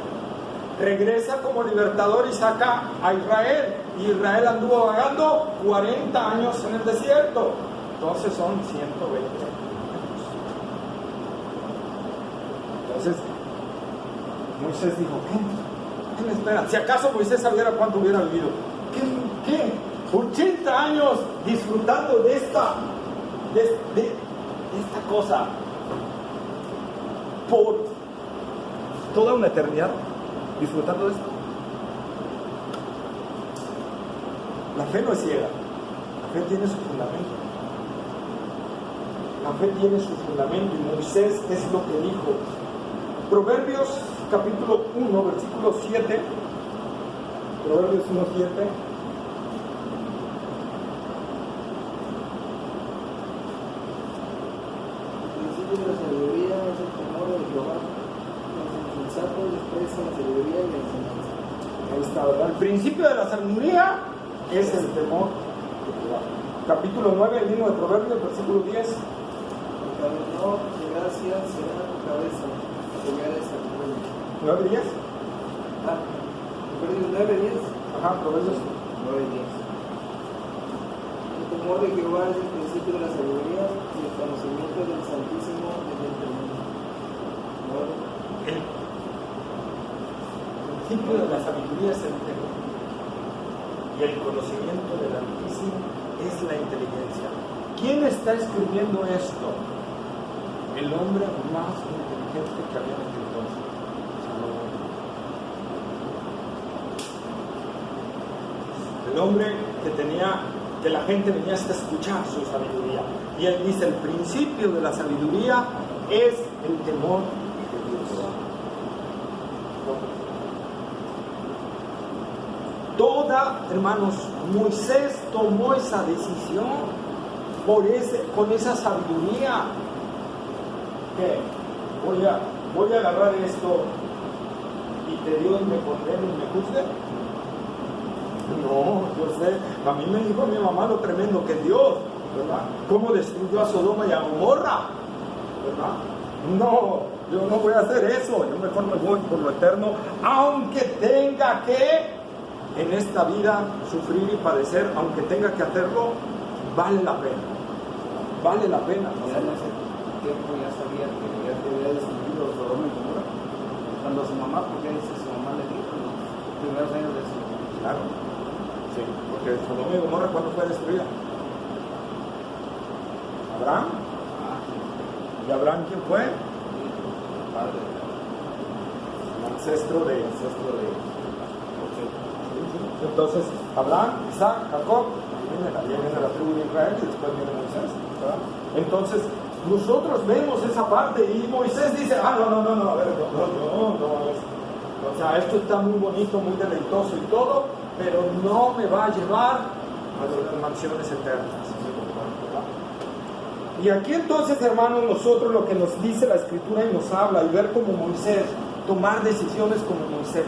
Regresa como libertador y saca a Israel. Y Israel anduvo vagando 40 años en el desierto. Entonces son 120 años. Entonces, Moisés dijo: ¿qué me espera? Si acaso Moisés sabiera cuánto hubiera vivido. ¿Qué? 80 años disfrutando de esta cosa por toda una eternidad. Disfrutando de esto. La fe no es ciega. La fe tiene su fundamento. La fe tiene su fundamento, y Moisés es lo que dijo. Proverbios capítulo 1, versículo 7. Proverbios 1, 7. El principio de la sabiduría es el temor de Jehová. Los insensatos desprecian la sabiduría y la enseñanza. Ahí está, ¿verdad? El principio de la sabiduría es el temor de Jehová. Capítulo 9, el libro de Proverbios, versículo 10. El camino de gracia será tu cabeza, llegar a esa ruina. 9, 10. Proverbios 9, 10. Ajá, Proverbios 9, 10. El temor de Jehová es el principio de la sabiduría y el conocimiento del Santísimo es el temor. El principio de la sabiduría es el temor, y el conocimiento del Altísimo es la inteligencia. ¿Quién está escribiendo esto? El hombre más inteligente que había en aquel entonces, Salomón. El hombre que la gente venía hasta escuchar su sabiduría. Y él dice: el principio de la sabiduría es el temor de Dios. Hermanos, Moisés tomó esa decisión con esa sabiduría. ¿Qué? Voy a agarrar esto y que Dios me condene y me juzgue. No, yo sé, a mí me dijo mi mamá lo tremendo que Dios, ¿verdad? Cómo destruyó a Sodoma y a Gomorra, ¿verdad? No, yo no voy a hacer eso, yo mejor me voy por lo eterno, aunque tenga que en esta vida sufrir y padecer, aunque tenga que hacerlo, vale la pena. Vale la pena. Ya en ese tiempo ya sabía que ya te había destruido Sodoma y Gomorra. Cuando su mamá, porque dice su mamá le dijo en los primeros años de su vida. Claro, sí, porque Sodoma y Gomorra, ¿cuándo fue destruida? Abraham. ¿Y Abraham quién fue? Padre, El ancestro de Entonces, Abraham, Isaac, Jacob, ahí viene la tribu de Israel y después viene Moisés, ¿verdad? Entonces, nosotros vemos esa parte y Moisés dice, no, a ver, no, o sea, esto está muy bonito, muy deleitoso y todo, pero no me va a llevar a las mansiones eternas, ¿verdad? Y aquí entonces, hermanos, nosotros lo que nos dice la Escritura y nos habla, y ver como Moisés, tomar decisiones como Moisés.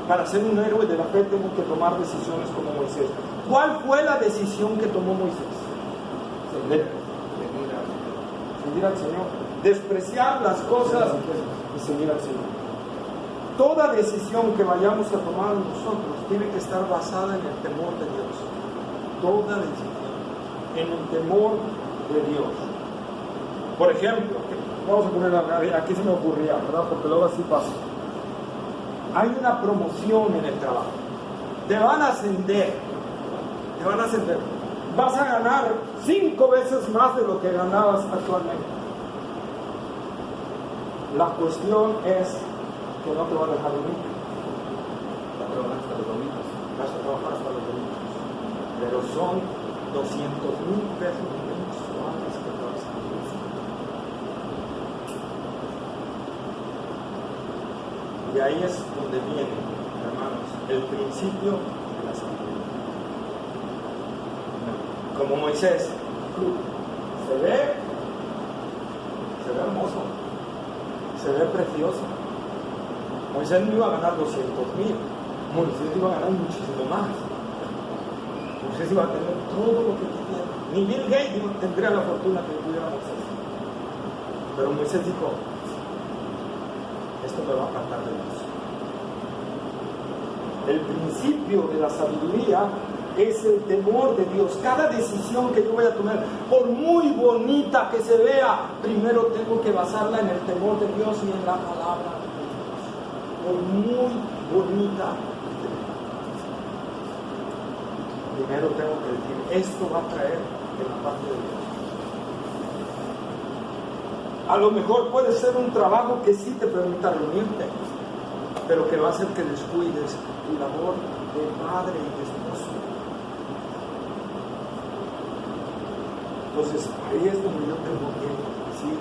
Para ser un héroe de la fe tengo que tomar decisiones como Moisés. ¿Cuál fue la decisión que tomó Moisés? Seguir al Señor. Despreciar las cosas y seguir al Señor. Toda decisión que vayamos a tomar nosotros tiene que estar basada en el temor de Dios. Toda decisión en el temor de Dios. Por ejemplo, vamos a poner aquí se me ocurría, ¿verdad? Porque luego así pasa. Hay una promoción en el trabajo. Te van a ascender. Vas a ganar 5 veces más de lo que ganabas actualmente. La cuestión es que no te va a dejar dormir. va a trabajar hasta los domingos. Vas a trabajar hasta los domingos. Pero son 200,000 pesos mensuales que te vas a ganar. Y ahí es donde viene, hermanos, el principio de la sabiduría. Como Moisés, se ve hermoso, se ve precioso. Moisés no iba a ganar 200,000, Moisés iba a ganar muchísimo más. Moisés iba a tener todo lo que quisiera. Ni Bill Gates tendría la fortuna que tuviera Moisés. Pero Moisés dijo, esto me va a apartar de Dios. El principio de la sabiduría es el temor de Dios. Cada decisión que yo voy a tomar, por muy bonita que se vea, primero tengo que basarla en el temor de Dios y en la palabra de Dios. Por muy bonita que se vea. Primero tengo que decir, esto va a traer de la parte de Dios. A lo mejor puede ser un trabajo que sí te permita reunirte, pero que va a hacer que descuides tu labor de padre y de esposo. Entonces, ahí es donde yo tengo que decir,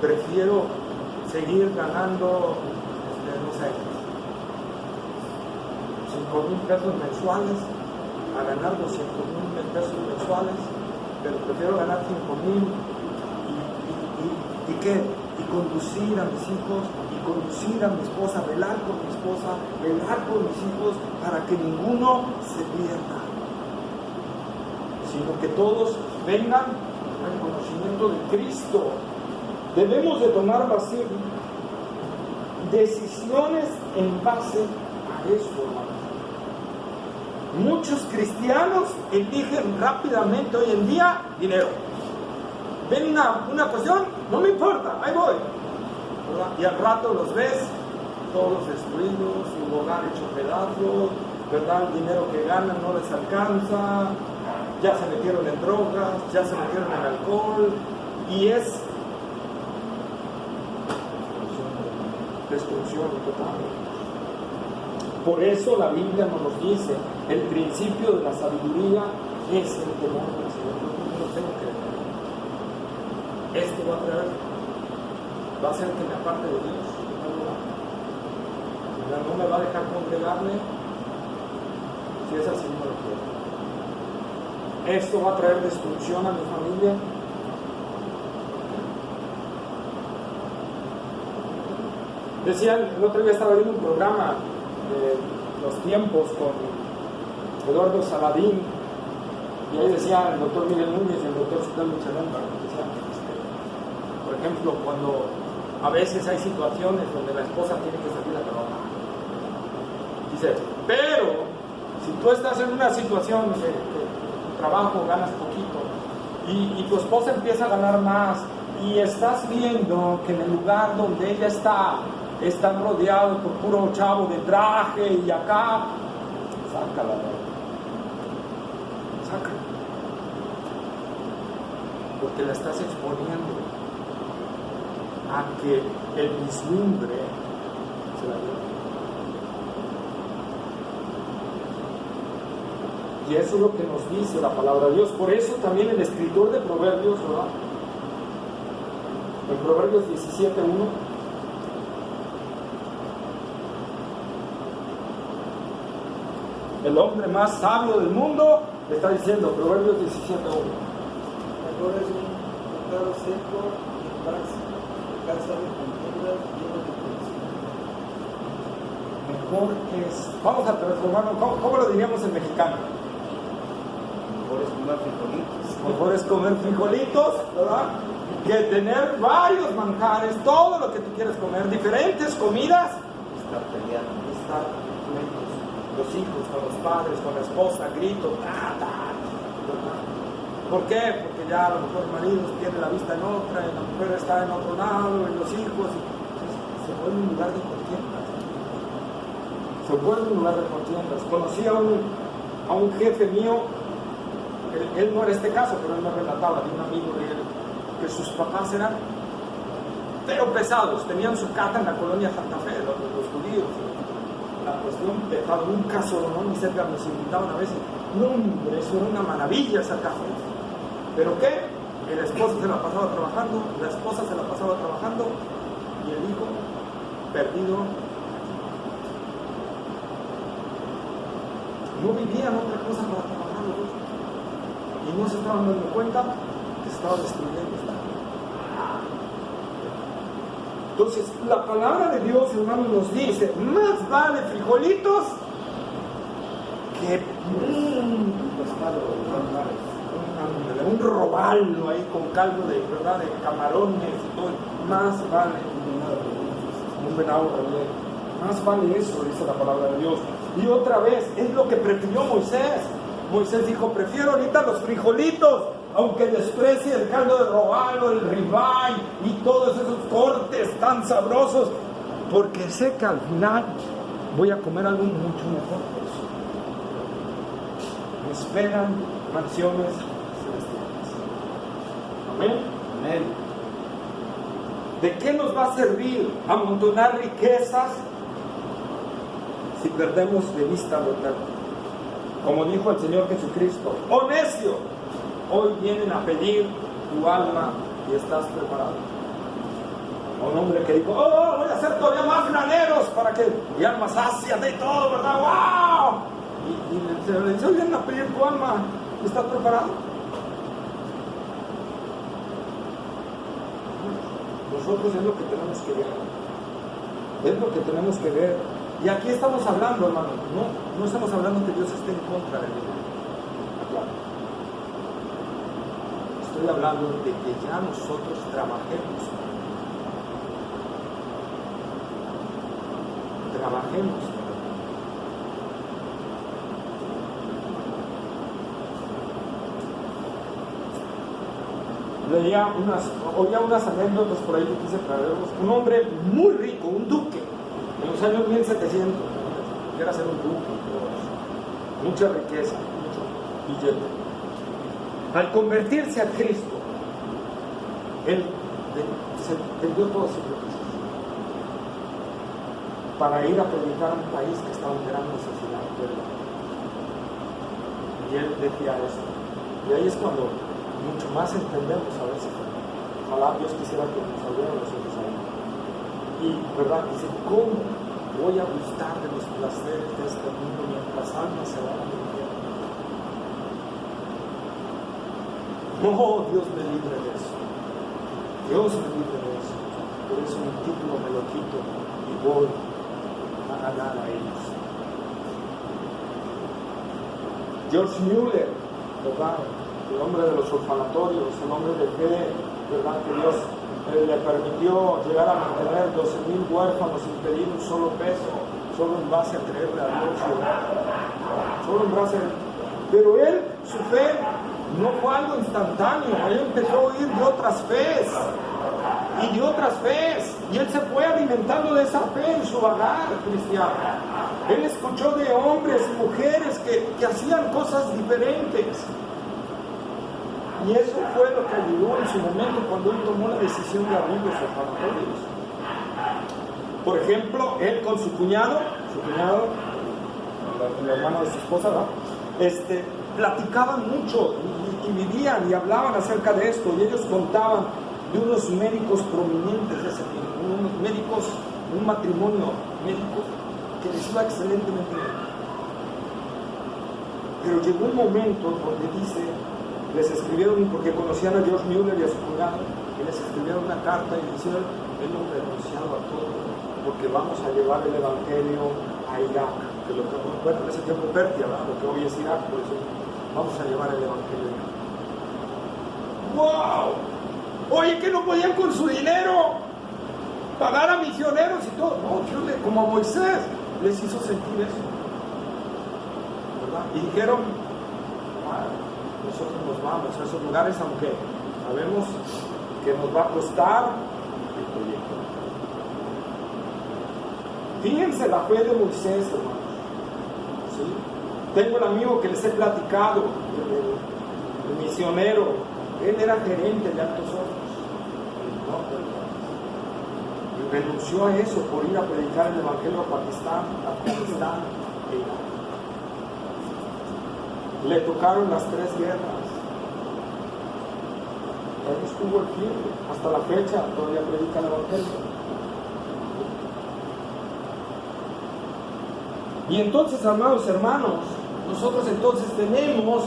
prefiero seguir ganando, no sé, 5,000 pesos mensuales a ganar 200,000 pesos mensuales, pero prefiero ganar 5,000 y conducir a mis hijos, y conducir a mi esposa, velar por mi esposa, velar por mis hijos, para que ninguno se pierda, sino que todos vengan al conocimiento de Cristo. Debemos de tomar decisiones en base a eso, hermanos. Muchos cristianos eligen rápidamente hoy en día dinero. Ven una cuestión, no me importa, ahí voy, ¿verdad? Y al rato los ves todos destruidos, su hogar hecho pedazos, ¿verdad? El dinero que ganan no les alcanza, ya se metieron en drogas, ya se metieron en alcohol, y es destrucción total. Por eso la Biblia nos dice, el principio de la sabiduría es el temor del Señor. Yo no tengo que ver. Esto va a hacer que me aparte de Dios. No me va a dejar congregarme si es así, no lo quiero. esto va a traer destrucción a mi familia. Decía, el otro día estaba viendo un programa de los tiempos con Eduardo Saladín, y ahí decía el doctor Miguel Núñez y el doctor Cital Michelonga, decía, por ejemplo, cuando a veces hay situaciones donde la esposa tiene que salir a trabajar. Dice, pero si tú estás en una situación de tu trabajo ganas poquito y tu esposa empieza a ganar más y estás viendo que en el lugar donde ella están rodeados por puro chavo de traje y acá, sácala, sácala, porque la estás exponiendo a que el vislumbre se la lleve. Y eso es lo que nos dice la palabra de Dios. Por eso también el escritor de Proverbios, ¿verdad? En Proverbios 17:1, el hombre más sabio del mundo está diciendo, Proverbios 17:1. Mejor es un bocado seco y casa de contiendas llena de Mejor es, vamos a transformarlo, ¿cómo lo diríamos en mexicano? mejor es comer frijolitos. Mejor es comer frijolitos, ¿verdad? Que tener varios manjares, todo lo que tú quieres comer, diferentes comidas, Estar peleando. estar juntos, los hijos, con los padres, con la esposa, gritos, ¿verdad? ¿Por qué? Porque ya a lo mejor el marido tiene la vista en otra, y la mujer está en otro lado, y los hijos, se vuelve un lugar de contiendas. Se vuelve un lugar de contiendas. Conocí a un jefe mío, él no era este caso, pero él me relataba de un amigo de él, que sus papás eran pero pesados, tenían su casa en la colonia Santa Fe, los judíos. La cuestión pesada, un caso, ¿no? Ni cerca nos invitaban a veces. No, hombre, eso era una maravilla esa casa. ¿Pero qué? El esposo se la pasaba trabajando, la esposa se la pasaba trabajando y el hijo perdido. No vivían otra cosa para trabajar los dos. Y no se estaban dando cuenta que se estaba destruyendo. Entonces, la palabra de Dios, hermanos, nos dice, más vale frijolitos que un robalo ahí con caldo de, ¿verdad?, de camarones y todo. Más vale un venado relleno. Más vale eso, dice la palabra de Dios. Y otra vez, es lo que prefirió Moisés. Moisés dijo, prefiero ahorita los frijolitos, aunque desprecie el caldo de robalo, el ribeye y todos esos cortes tan sabrosos, porque sé que al final voy a comer algo mucho mejor que eso. Me esperan mansiones celestiales. Amén. Amén. ¿De qué nos va a servir amontonar riquezas si perdemos de vista lo eterno? Como dijo el Señor Jesucristo, ¡oh necio! Hoy vienen a pedir tu alma y estás preparado. A un hombre que dijo, ¡oh, voy a hacer todavía más graneros para que mi alma sáciate y todo, ¿verdad? ¡Wow! Y el Señor le dice, hoy vienen a pedir tu alma y estás preparado. Nosotros es lo que tenemos que ver. Es lo que tenemos que ver. Y aquí estamos hablando, hermano, no estamos hablando que Dios esté en contra de Dios. Estoy hablando de que ya nosotros trabajemos. Oía unas anécdotas por ahí que quise traerlos. Un hombre muy rico, un duque, en los años 1700, quiera ser un duque, mucha riqueza, mucho billete. Al convertirse a Cristo, él se vendió todas sus riquezas para ir a predicar a un país que estaba en gran necesidad. Y él decía esto. Y ahí es cuando mucho más entendemos a veces. Ojalá Dios quisiera que nos abriera los ojos ahí. Y, ¿verdad? Dice, ¿cómo voy a gustar de los placeres de este mundo mientras almas se van al infierno? No, Dios me libre de eso. Dios me libre de eso. Por eso mi título me lo quito y voy a ganar a ellos. George Mueller, ¿verdad? El hombre de los orfanatorios, el hombre de fe, ¿verdad? Que Dios le permitió llegar a mantener 12,000 huérfanos sin pedir un solo peso, solo en base a creerle a Dios, solo en base a... Pero él, su fe no fue algo instantáneo, él empezó a oír de otras fes y de otras fes, y él se fue alimentando de esa fe en su hogar cristiano. Él escuchó de hombres y mujeres que hacían cosas diferentes. Y eso fue lo que ayudó en su momento cuando él tomó la decisión de abrir los orfanatorios. Por ejemplo, él con su cuñado, el hermano de su esposa, ¿no? Platicaban mucho y vivían y hablaban acerca de esto. Y ellos contaban de unos médicos prominentes de ese tiempo, unos médicos, un matrimonio médico que les iba excelentemente bien. Pero llegó un momento donde dice, les escribieron, porque conocían a George Mueller y a su cuñado, y les escribieron una carta y dijeron, hemos renunciado a todo porque vamos a llevar el evangelio a Irak, que lo que, bueno, en ese tiempo Persia, ¿verdad? Lo que hoy es Irak, por eso vamos a llevar el evangelio a Irak. ¡Wow! Oye, que no podían con su dinero pagar a misioneros y todo. No, Dios, como a Moisés les hizo sentir eso, ¿verdad? Y dijeron, nosotros nos vamos a esos lugares, aunque sabemos que nos va a costar el proyecto. Fíjense la fe de Moisés, hermanos. ¿Sí? Tengo el amigo que les he platicado, el misionero. Él era gerente de Altos Hornos, y renunció a eso por ir a predicar el evangelio a Pakistán, Afganistán e Irak. Le tocaron las 3 guerras. Él estuvo el firme. Hasta la fecha todavía predica el evangelio. Y entonces, amados hermanos, nosotros entonces tenemos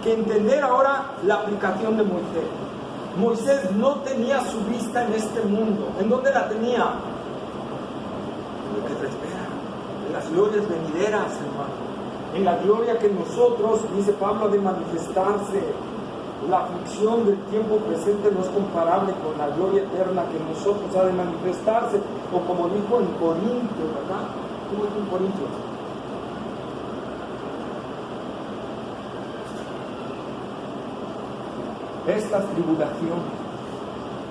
que entender ahora la aplicación de Moisés. Moisés no tenía su vista en este mundo. ¿En dónde la tenía? En lo que te espera, en las glorias venideras, hermano. En la gloria que nosotros, dice Pablo, ha de manifestarse. La aflicción del tiempo presente no es comparable con la gloria eterna que nosotros ha de manifestarse. O como dijo en Corintio, ¿verdad? ¿Cómo dijo en Corintio? Estas tribulaciones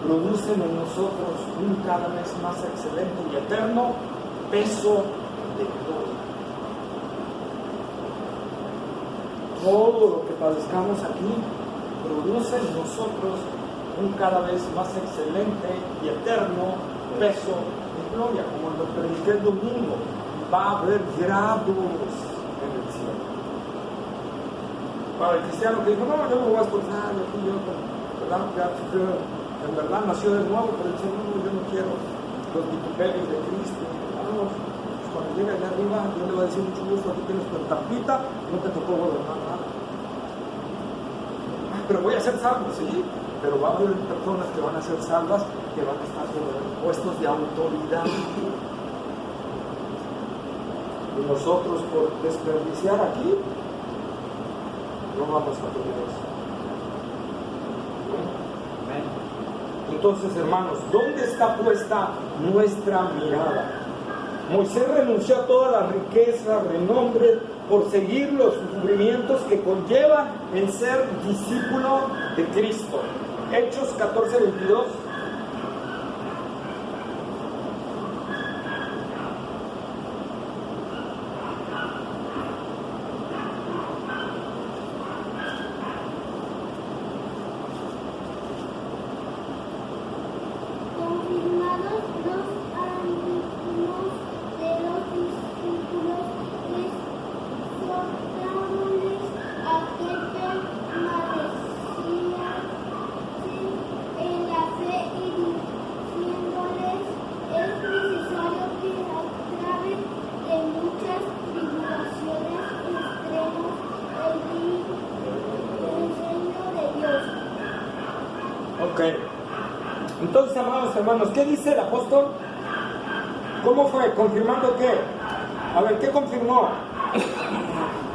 producen en nosotros un cada vez más excelente y eterno peso de gloria. Todo lo que padezcamos aquí produce en nosotros un cada vez más excelente y eterno peso de gloria, como lo prediqué el domingo. Va a haber grados en el cielo. Para el cristiano que dijo, no, yo me voy a esforzar, ¿verdad? En verdad nació de nuevo, pero dice, no, yo no quiero los vituperios de Cristo. Vamos, pues cuando llegue allá arriba, yo le voy a decir mucho gusto, aquí tienes tu estampita, no te tocó gobernar nada. Pero voy a ser salvo, sí, pero va a haber personas que van a ser salvas, que van a estar sobre puestos de autoridad. Y nosotros, por desperdiciar aquí, no vamos a tener eso. Entonces, hermanos, ¿dónde está puesta nuestra mirada? Moisés renunció a toda la riqueza, renombre, por seguir los sufrimientos que conllevan el ser discípulo de Cristo. Hechos 14:22. En la fe Entonces, amados hermanos, ¿qué dice el apóstol? ¿Cómo fue? ¿Confirmando qué? A ver, ¿qué confirmó?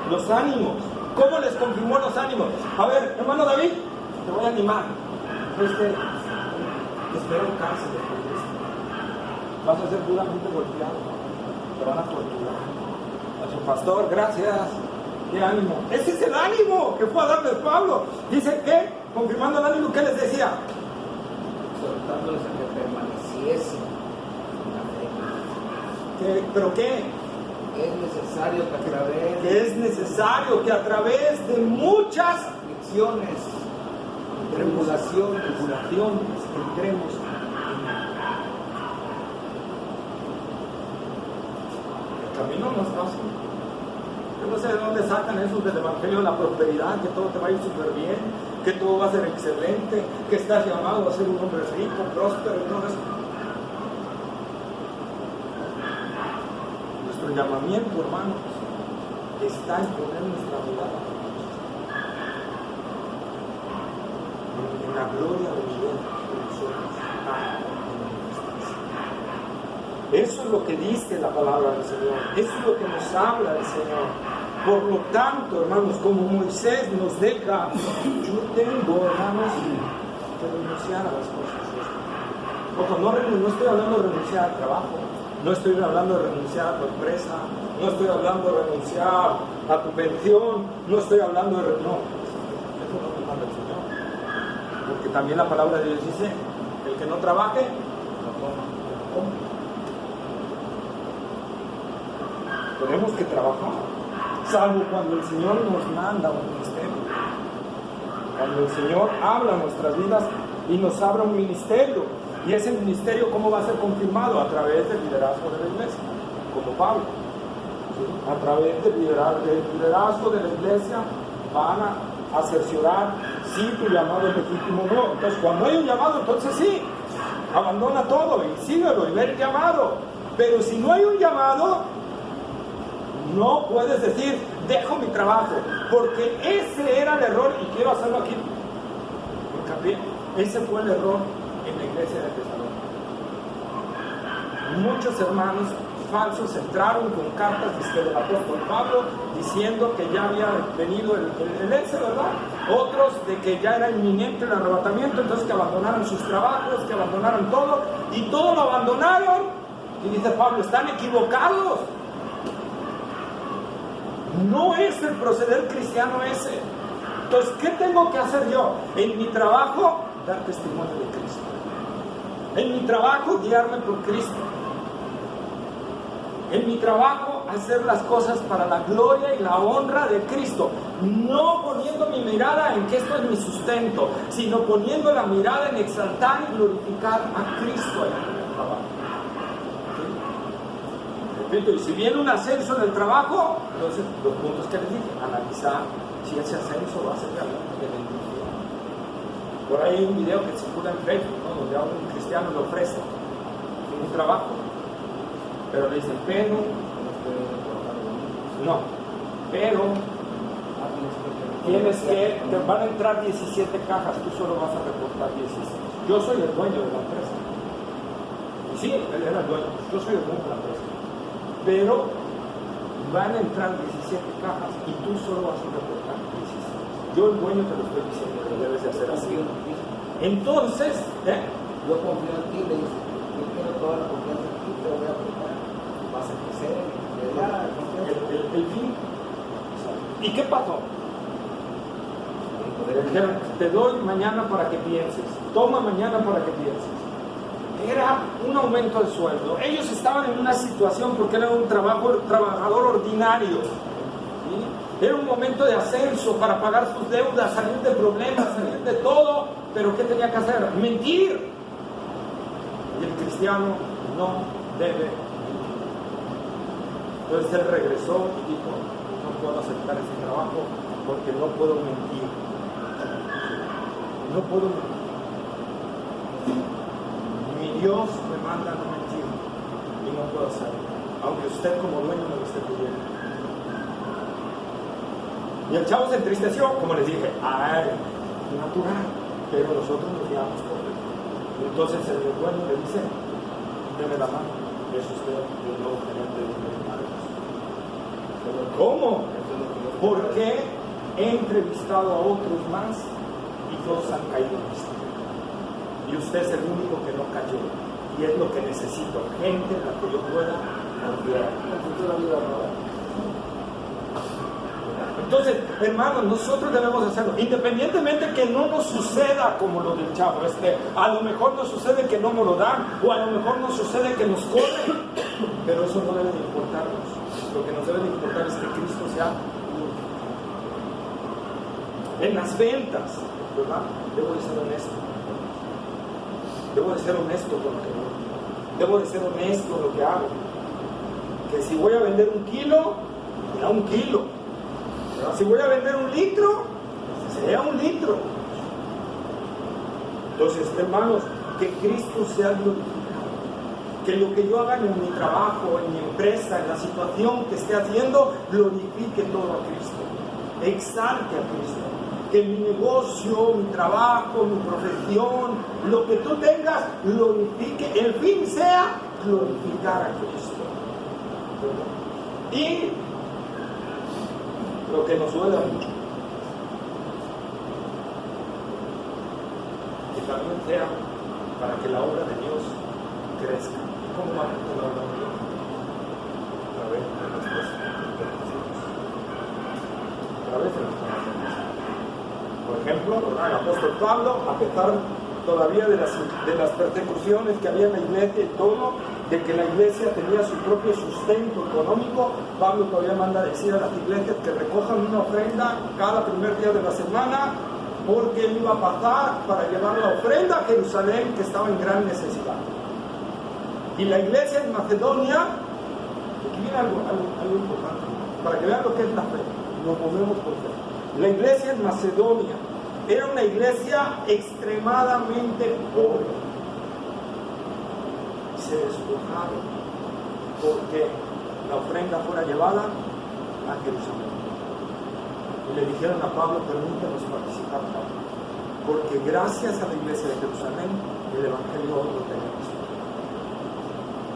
Los ánimos. ¿Cómo les confirmó los ánimos? A ver, hermano David, te voy a animar. Te espero en cárcel después de esto. Vas a ser duramente golpeado. Te van a torturar. A su pastor, gracias. ¡Qué ánimo! Ese es el ánimo que fue a darles Pablo. Dice que, confirmando el ánimo, ¿qué les decía? Exhortándoles a que permaneciesen en la fe. ¿Pero qué? Es necesario que a través Que es necesario que a través de muchas aflicciones, tribulaciones, entremos. El camino no es fácil. Yo no sé de dónde sacan eso del Evangelio de la prosperidad, que todo te va a ir súper bien, que todo va a ser excelente, que estás llamado a ser un hombre rico, próspero y todo eso. Nuestro llamamiento, hermanos, está en poner nuestra mirada en la gloria de Dios que nosotros estamos. Eso es lo que dice la palabra del Señor, eso es lo que nos habla el Señor. Por lo tanto, hermanos, como Moisés nos deja, yo tengo, hermanos, que renunciar a las cosas. Ojo, no estoy hablando de renunciar al trabajo, no estoy hablando de renunciar a tu empresa, no estoy hablando de renunciar a tu pensión, no estoy hablando de... No, eso no me manda el Señor. Porque también la palabra de Dios dice, el que no trabaje, no coma. Tenemos que trabajar. Salvo cuando el Señor nos manda un ministerio. Cuando el Señor habla a nuestras vidas y nos abra un ministerio. Y ese ministerio, ¿cómo va a ser confirmado? A través del liderazgo de la iglesia, como Pablo. ¿Sí? A través del liderazgo de la iglesia van a cerciorar si tu llamado es legítimo o no. Entonces, cuando hay un llamado, entonces sí, abandona todo y síguelo y ve el llamado. Pero si no hay un llamado, no puedes decir, dejo mi trabajo, porque ese era el error, y quiero hacerlo aquí, hincapié, ese fue el error en la iglesia de Tesalónica. Muchos hermanos falsos entraron con cartas del apóstol Pablo, diciendo que ya había venido el ese, ¿verdad? Otros de que ya era inminente el arrebatamiento, entonces que abandonaron sus trabajos, que abandonaron todo, y todo lo abandonaron, y dice Pablo, están equivocados. No es el proceder cristiano ese. Entonces, ¿qué tengo que hacer yo? En mi trabajo, dar testimonio de Cristo. En mi trabajo, guiarme por Cristo. En mi trabajo, hacer las cosas para la gloria y la honra de Cristo. No poniendo mi mirada en que esto es mi sustento, sino poniendo la mirada en exaltar y glorificar a Cristo en el trabajo. Y si viene un ascenso en el trabajo, entonces los puntos que les dije, analizar si ese ascenso va a ser realmente de bendición. Por ahí hay un video que circula en Facebook, ¿no? Donde a un cristiano le ofrece un trabajo, pero le dicen, pero tienes que, te van a entrar 17 cajas, tú solo vas a reportar 16. Yo soy el dueño de la empresa. Y sí, él era el dueño, yo soy el dueño de la empresa. Pero van a entrar 17 cajas y tú solo vas a reportar 16. Yo el dueño te lo estoy diciendo que debes de hacer así. Entonces, yo confío en ti, le dice, yo quiero toda la confianza en ti, te voy a aportar, vas a crecer, el fin. ¿Y qué pasó? Te doy mañana para que pienses, toma mañana para que pienses. Era un aumento de sueldo. Ellos estaban en una situación porque era un trabajador ordinario. ¿Sí? Era un momento de ascenso para pagar sus deudas, salir de problemas, salir de todo. Pero ¿qué tenía que hacer? Mentir. Y el cristiano no debe mentir. Entonces él regresó y dijo, no puedo aceptar ese trabajo porque no puedo mentir. No puedo mentir. Dios me manda a no mentir y no puedo hacerlo, aunque usted como dueño me lo esté pidiendo. Y el chavo se entristeció, como les dije, natural, pero nosotros nos guiamos por él. Entonces el bueno le dice, deme la mano, es usted el nuevo gerente de inventarios. ¿Cómo? ¿Por qué he entrevistado a otros más y todos han caído en esto? Y usted es el único que no cayó. Y es lo que necesito, gente en la que yo pueda confiar. Entonces, hermanos, nosotros debemos hacerlo, independientemente que no nos suceda como lo del chavo. A lo mejor nos sucede que no nos lo dan, o a lo mejor nos sucede que nos corren, pero eso no debe de importarnos. Lo que nos debe de importar es que Cristo sea en las ventas, ¿verdad? Debo de ser honesto. Debo de ser honesto con lo que hago. Debo de ser honesto en lo que hago. Que si voy a vender 1 kilo, será 1 kilo. Si voy a vender 1 litro, sea 1 litro. Entonces, hermanos, que Cristo sea glorificado. Que lo que yo haga en mi trabajo, en mi empresa, en la situación que esté haciendo, glorifique todo a Cristo. Exalte a Cristo. Que mi negocio, mi trabajo, mi profesión, lo que tú tengas, glorifique. El fin sea glorificar a Cristo. Y lo que nos duele mucho, que también sea para que la obra de Dios crezca. ¿Cómo va la obra de Dios? A través de nuestras peticiones, a través de nuestras peticiones. Por ejemplo, el apóstol Pablo, a pesar todavía de las persecuciones que había en la iglesia y todo, de que la iglesia tenía su propio sustento económico, Pablo todavía manda a decir a las iglesias que recojan una ofrenda cada primer día de la semana, porque él iba a pasar para llevar la ofrenda a Jerusalén, que estaba en gran necesidad. Y la iglesia en Macedonia, aquí viene algo importante, para que vean lo que es la fe, nos movemos por fe. La iglesia en Macedonia era una iglesia extremadamente pobre. Se despojaron porque la ofrenda fuera llevada a Jerusalén. Y le dijeron a Pablo, permítanos participar, Pablo, porque gracias a la iglesia de Jerusalén el evangelio hoy lo tenemos.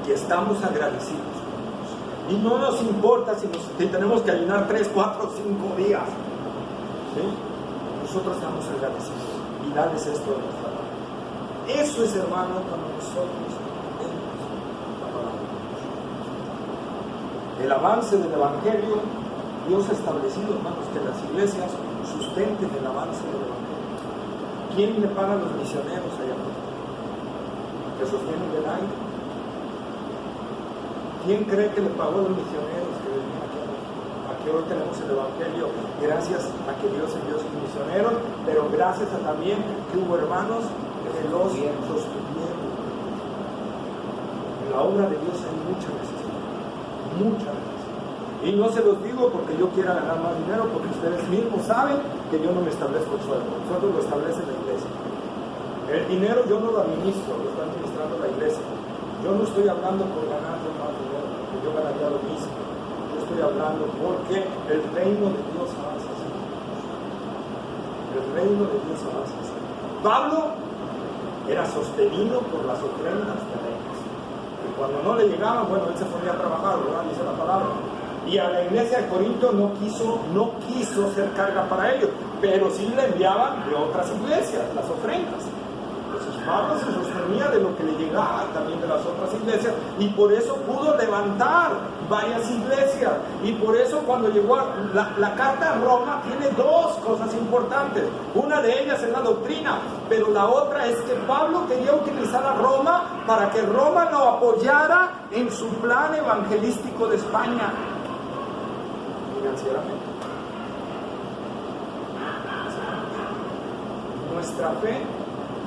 Y estamos agradecidos con Dios. Y no nos importa si tenemos que ayunar 3, 4, 5 días. ¿Sí? Nosotros estamos agradecidos y darles esto de nuestra mano. Eso es, hermano, cuando nosotros entendemos la palabra de Dios. El avance del evangelio, Dios ha establecido, hermanos, que las iglesias sustenten el avance del evangelio. ¿Quién le paga a los misioneros allá afuera? ¿Que sostienen del aire? ¿Quién cree que le pagó a los misioneros que venían aquí? Aquí hoy tenemos el evangelio gracias a que Dios envió sus misioneros, pero gracias a también que hubo hermanos que los sostuvieron. En la obra de Dios hay mucha necesidad, mucha necesidad. Y no se los digo porque yo quiera ganar más dinero, porque ustedes mismos saben que yo no me establezco el sueldo, el sueldo lo establece la iglesia. El dinero yo no lo administro, lo está administrando la iglesia. Yo no estoy hablando por ganar más dinero, porque yo ganaría lo mismo. Yo estoy hablando porque el reino de Dios avanza así. El reino de Dios avanza así. Pablo era sostenido por las ofrendas de la iglesia. Y cuando no le llegaban, bueno, él se ponía a trabajar, ¿verdad? Dice la palabra. Y a la iglesia de Corinto no quiso ser carga para ellos, pero sí le enviaban de otras iglesias las ofrendas. Entonces Pablo se sostenía de lo que le llegaba también de las otras iglesias, y por eso pudo levantar varias iglesias. Y por eso cuando llegó la carta a Roma tiene 2 cosas importantes. Una de ellas es la doctrina, pero la otra es que Pablo quería utilizar a Roma para que Roma lo apoyara en su plan evangelístico de España. Financieramente. Nuestra fe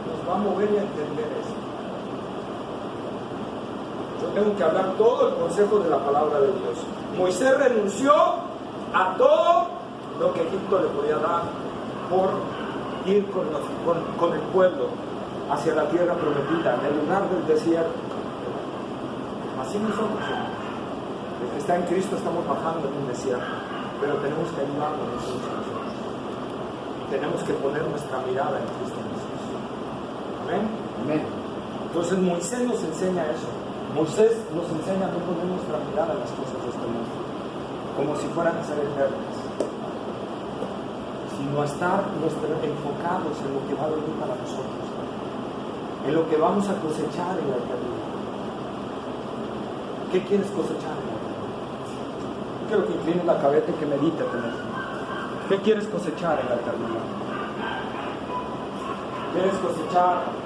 nos va a mover y a entender eso. Yo tengo que hablar todo el consejo de la palabra de Dios. Moisés renunció a todo lo que Egipto le podía dar por ir con el pueblo hacia la tierra prometida, en el lugar del desierto. Así nosotros, el que está en Cristo, estamos bajando en un desierto, pero tenemos que ayudarnos nosotros. Tenemos que poner nuestra mirada en Cristo Jesús. Amén. Amén. Entonces Moisés nos enseña eso. Moisés nos enseña a no poner nuestra mirada en las cosas de este mundo, como si fueran a ser eternas, sino a estar enfocados en lo que va a venir para nosotros, en lo que vamos a cosechar en la eternidad. ¿Qué quieres cosechar en la eternidad? Quiero que inclines la cabeza y que medite en eso. ¿Qué quieres cosechar en la eternidad? ¿Quieres cosechar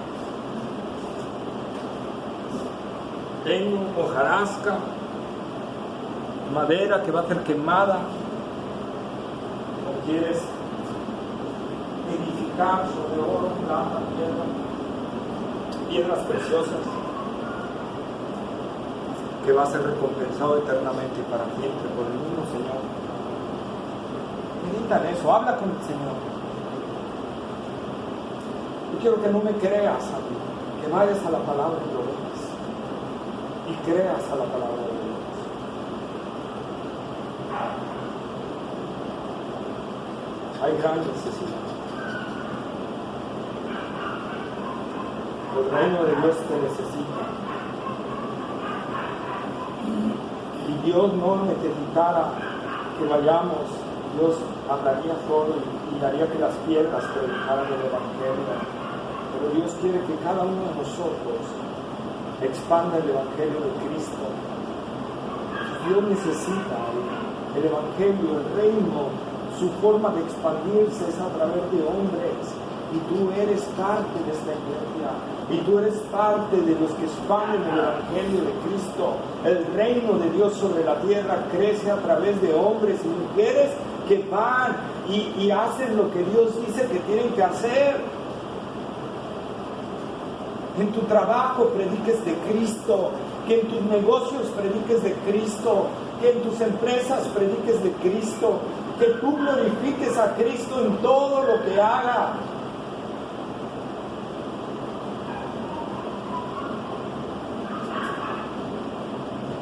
leño, hojarasca, madera que va a ser quemada? ¿O quieres edificar sobre oro, plata, piedras preciosas, que va a ser recompensado eternamente y para siempre por el mismo Señor? Medita en eso, habla con el Señor. Yo quiero que no me creas a mí, que vayas a la palabra y lo veas, y creas a la palabra de Dios. Hay gran necesidad. El reino de Dios te necesita. Si Dios no necesitara que vayamos, Dios hablaría solo y haría que las piedras predicaran el Evangelio. Pero Dios quiere que cada uno de nosotros expanda el Evangelio de Cristo. Dios necesita el Evangelio, el reino. Su forma de expandirse es a través de hombres. Y tú eres parte de esta iglesia. Y tú eres parte de los que expanden el Evangelio de Cristo. El reino de Dios sobre la tierra crece a través de hombres y mujeres que van y hacen lo que Dios dice que tienen que hacer. En tu trabajo prediques de Cristo, que en tus negocios prediques de Cristo, que en tus empresas prediques de Cristo, que tú glorifiques a Cristo en todo lo que hagas.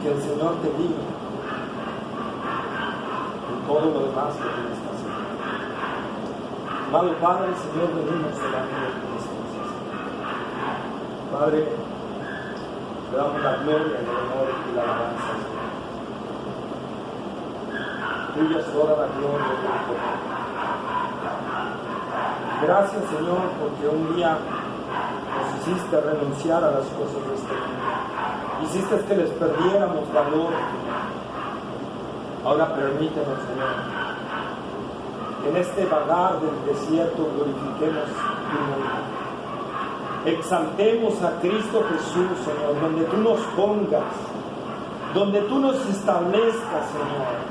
Que el Señor te diga en todo lo demás que tienes que hacer. Amado Padre, Señor, venimos delante de ti. Padre, te damos la gloria, el honor y la alabanza, Señor. Tuya es toda la gloria y el poder. Gracias, Señor, porque un día nos hiciste renunciar a las cosas de este mundo. Hiciste que les perdiéramos valor. Ahora permítenos, Señor, que en este vagar del desierto glorifiquemos tu nombre. Exaltemos a Cristo Jesús, Señor, donde tú nos pongas, donde tú nos establezcas, Señor,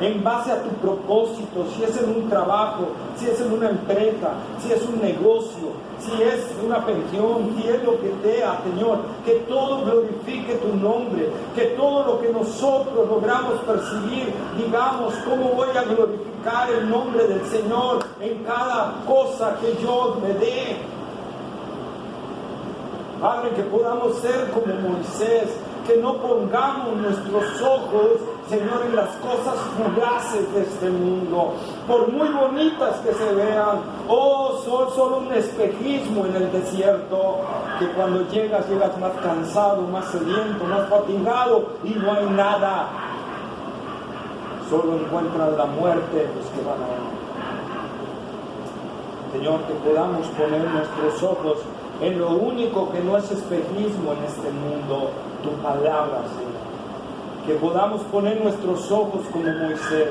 en base a tu propósito, si es en un trabajo, si es en una empresa, si es un negocio, si es una pensión, si es lo que sea, Señor, que todo glorifique tu nombre, que todo lo que nosotros logramos percibir, digamos, ¿cómo voy a glorificar el nombre del Señor en cada cosa que yo me dé? Padre, que podamos ser como Moisés, que no pongamos nuestros ojos, Señor, en las cosas fugaces de este mundo, por muy bonitas que se vean. Son solo un espejismo en el desierto, que cuando llegas más cansado, más sediento, más fatigado y no hay nada. Solo encuentran la muerte los que van a él. Señor, que podamos poner nuestros ojos en lo único que no es espejismo en este mundo, tu palabra, Señor. Que podamos poner nuestros ojos como Moisés,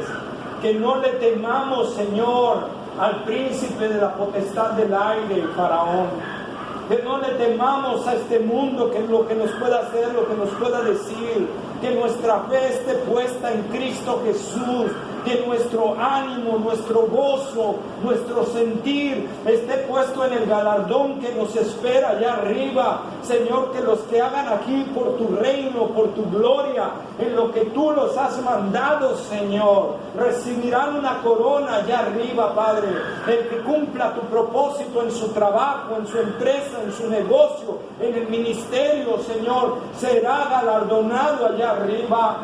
que no le temamos, Señor, al príncipe de la potestad del aire, el faraón, que no le temamos a este mundo, que lo que nos pueda hacer, lo que nos pueda decir, que nuestra fe esté puesta en Cristo Jesús, que nuestro ánimo, nuestro gozo, nuestro sentir esté puesto en el galardón que nos espera allá arriba. Señor, que los que hagan aquí por tu reino, por tu gloria, en lo que tú los has mandado, Señor, recibirán una corona allá arriba, Padre. El que cumpla tu propósito en su trabajo, en su empresa, en su negocio, en el ministerio, Señor, será galardonado allá arriba.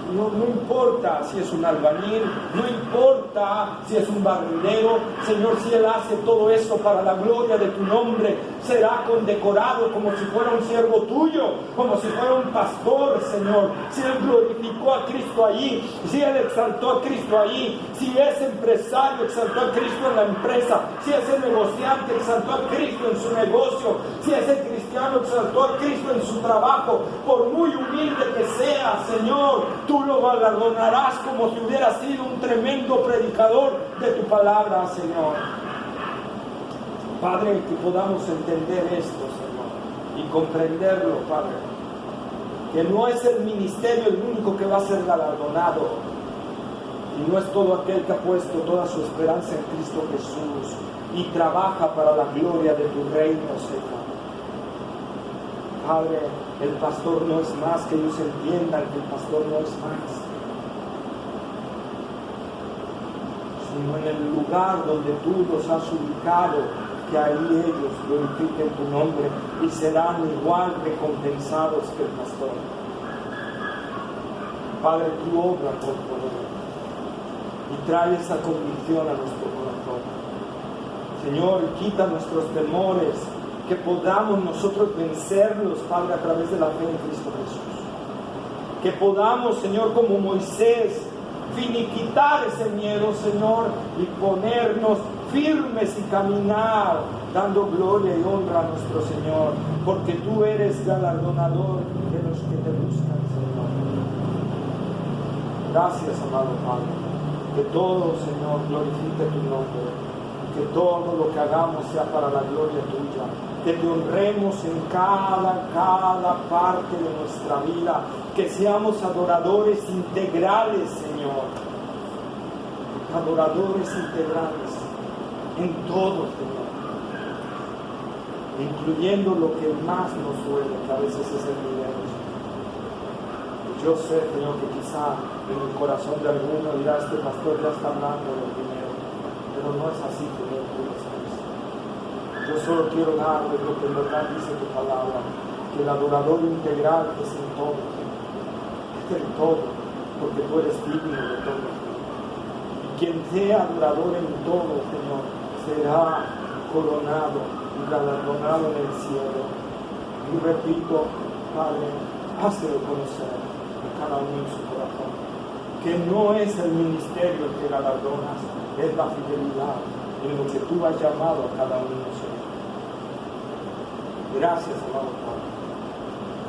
No importa si es un albañil, no importa si es un barrendero, Señor, si Él hace todo eso para la gloria de tu nombre, será condecorado como si fuera un siervo tuyo, como si fuera un pastor, Señor. Si él glorificó a Cristo allí, si él exaltó a Cristo allí, si es empresario, exaltó a Cristo en la empresa, si es el negociante, exaltó a Cristo en su negocio, si es el cristiano, exaltó a Cristo en su trabajo, por muy humilde que sea, Señor, tú lo galardonarás como si hubiera sido un tremendo predicador de tu palabra, Señor. Padre, que podamos entender esto, Señor, y comprenderlo, Padre, que no es el ministerio el único que va a ser galardonado, y no es todo aquel que ha puesto toda su esperanza en Cristo Jesús y trabaja para la gloria de tu reino, Señor. Padre, el pastor no es más, que ellos entiendan que el pastor no es más, sino en el lugar donde tú los has ubicado, que ahí ellos glorifiquen tu nombre y serán igual recompensados que el pastor. Padre, tú obra por poder y trae esa convicción a nuestro corazón. Señor, quita nuestros temores, que podamos nosotros vencerlos, Padre, a través de la fe en Cristo Jesús. Que podamos, Señor, como Moisés, finiquitar ese miedo, Señor, y ponernos firmes y caminar dando gloria y honra a nuestro Señor, porque tú eres galardonador de los que te buscan, Señor. Gracias, amado Padre, que todo, Señor, glorifique tu nombre, que todo lo que hagamos sea para la gloria tuya, que te honremos en cada parte de nuestra vida, que seamos adoradores integrales, Señor, adoradores integrales en todo, Señor, incluyendo lo que más nos duele, que a veces es el dinero. Yo sé, Señor, que quizá en el corazón de alguno dirá, este pastor ya está hablando del dinero, pero no es así, Señor, tú lo sabes. Yo solo quiero darle lo que en verdad dice tu palabra, que el adorador integral es en todo, es en todo, porque tú eres digno de todo. Y quien sea adorador en todo, Señor, será coronado y galardonado en el cielo. Y repito, Padre, hazlo conocer a cada uno en su corazón, que no es el ministerio el que galardonas, es la fidelidad en lo que tú has llamado a cada uno de nosotros. Gracias, amado Padre.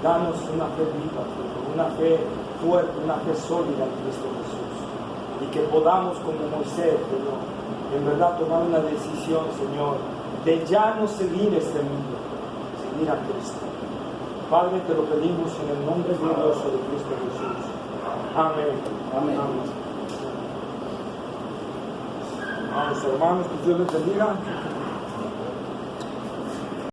Danos una fe viva, Señor, una fe fuerte, una fe sólida en Cristo Jesús, y que podamos, como Moisés, Señor, en verdad tomar una decisión, Señor, de ya no seguir este mundo, seguir a Cristo. Padre, te lo pedimos en el nombre glorioso de Cristo Jesús. Amén. Amén. Vamos, hermanos, que Dios les bendiga.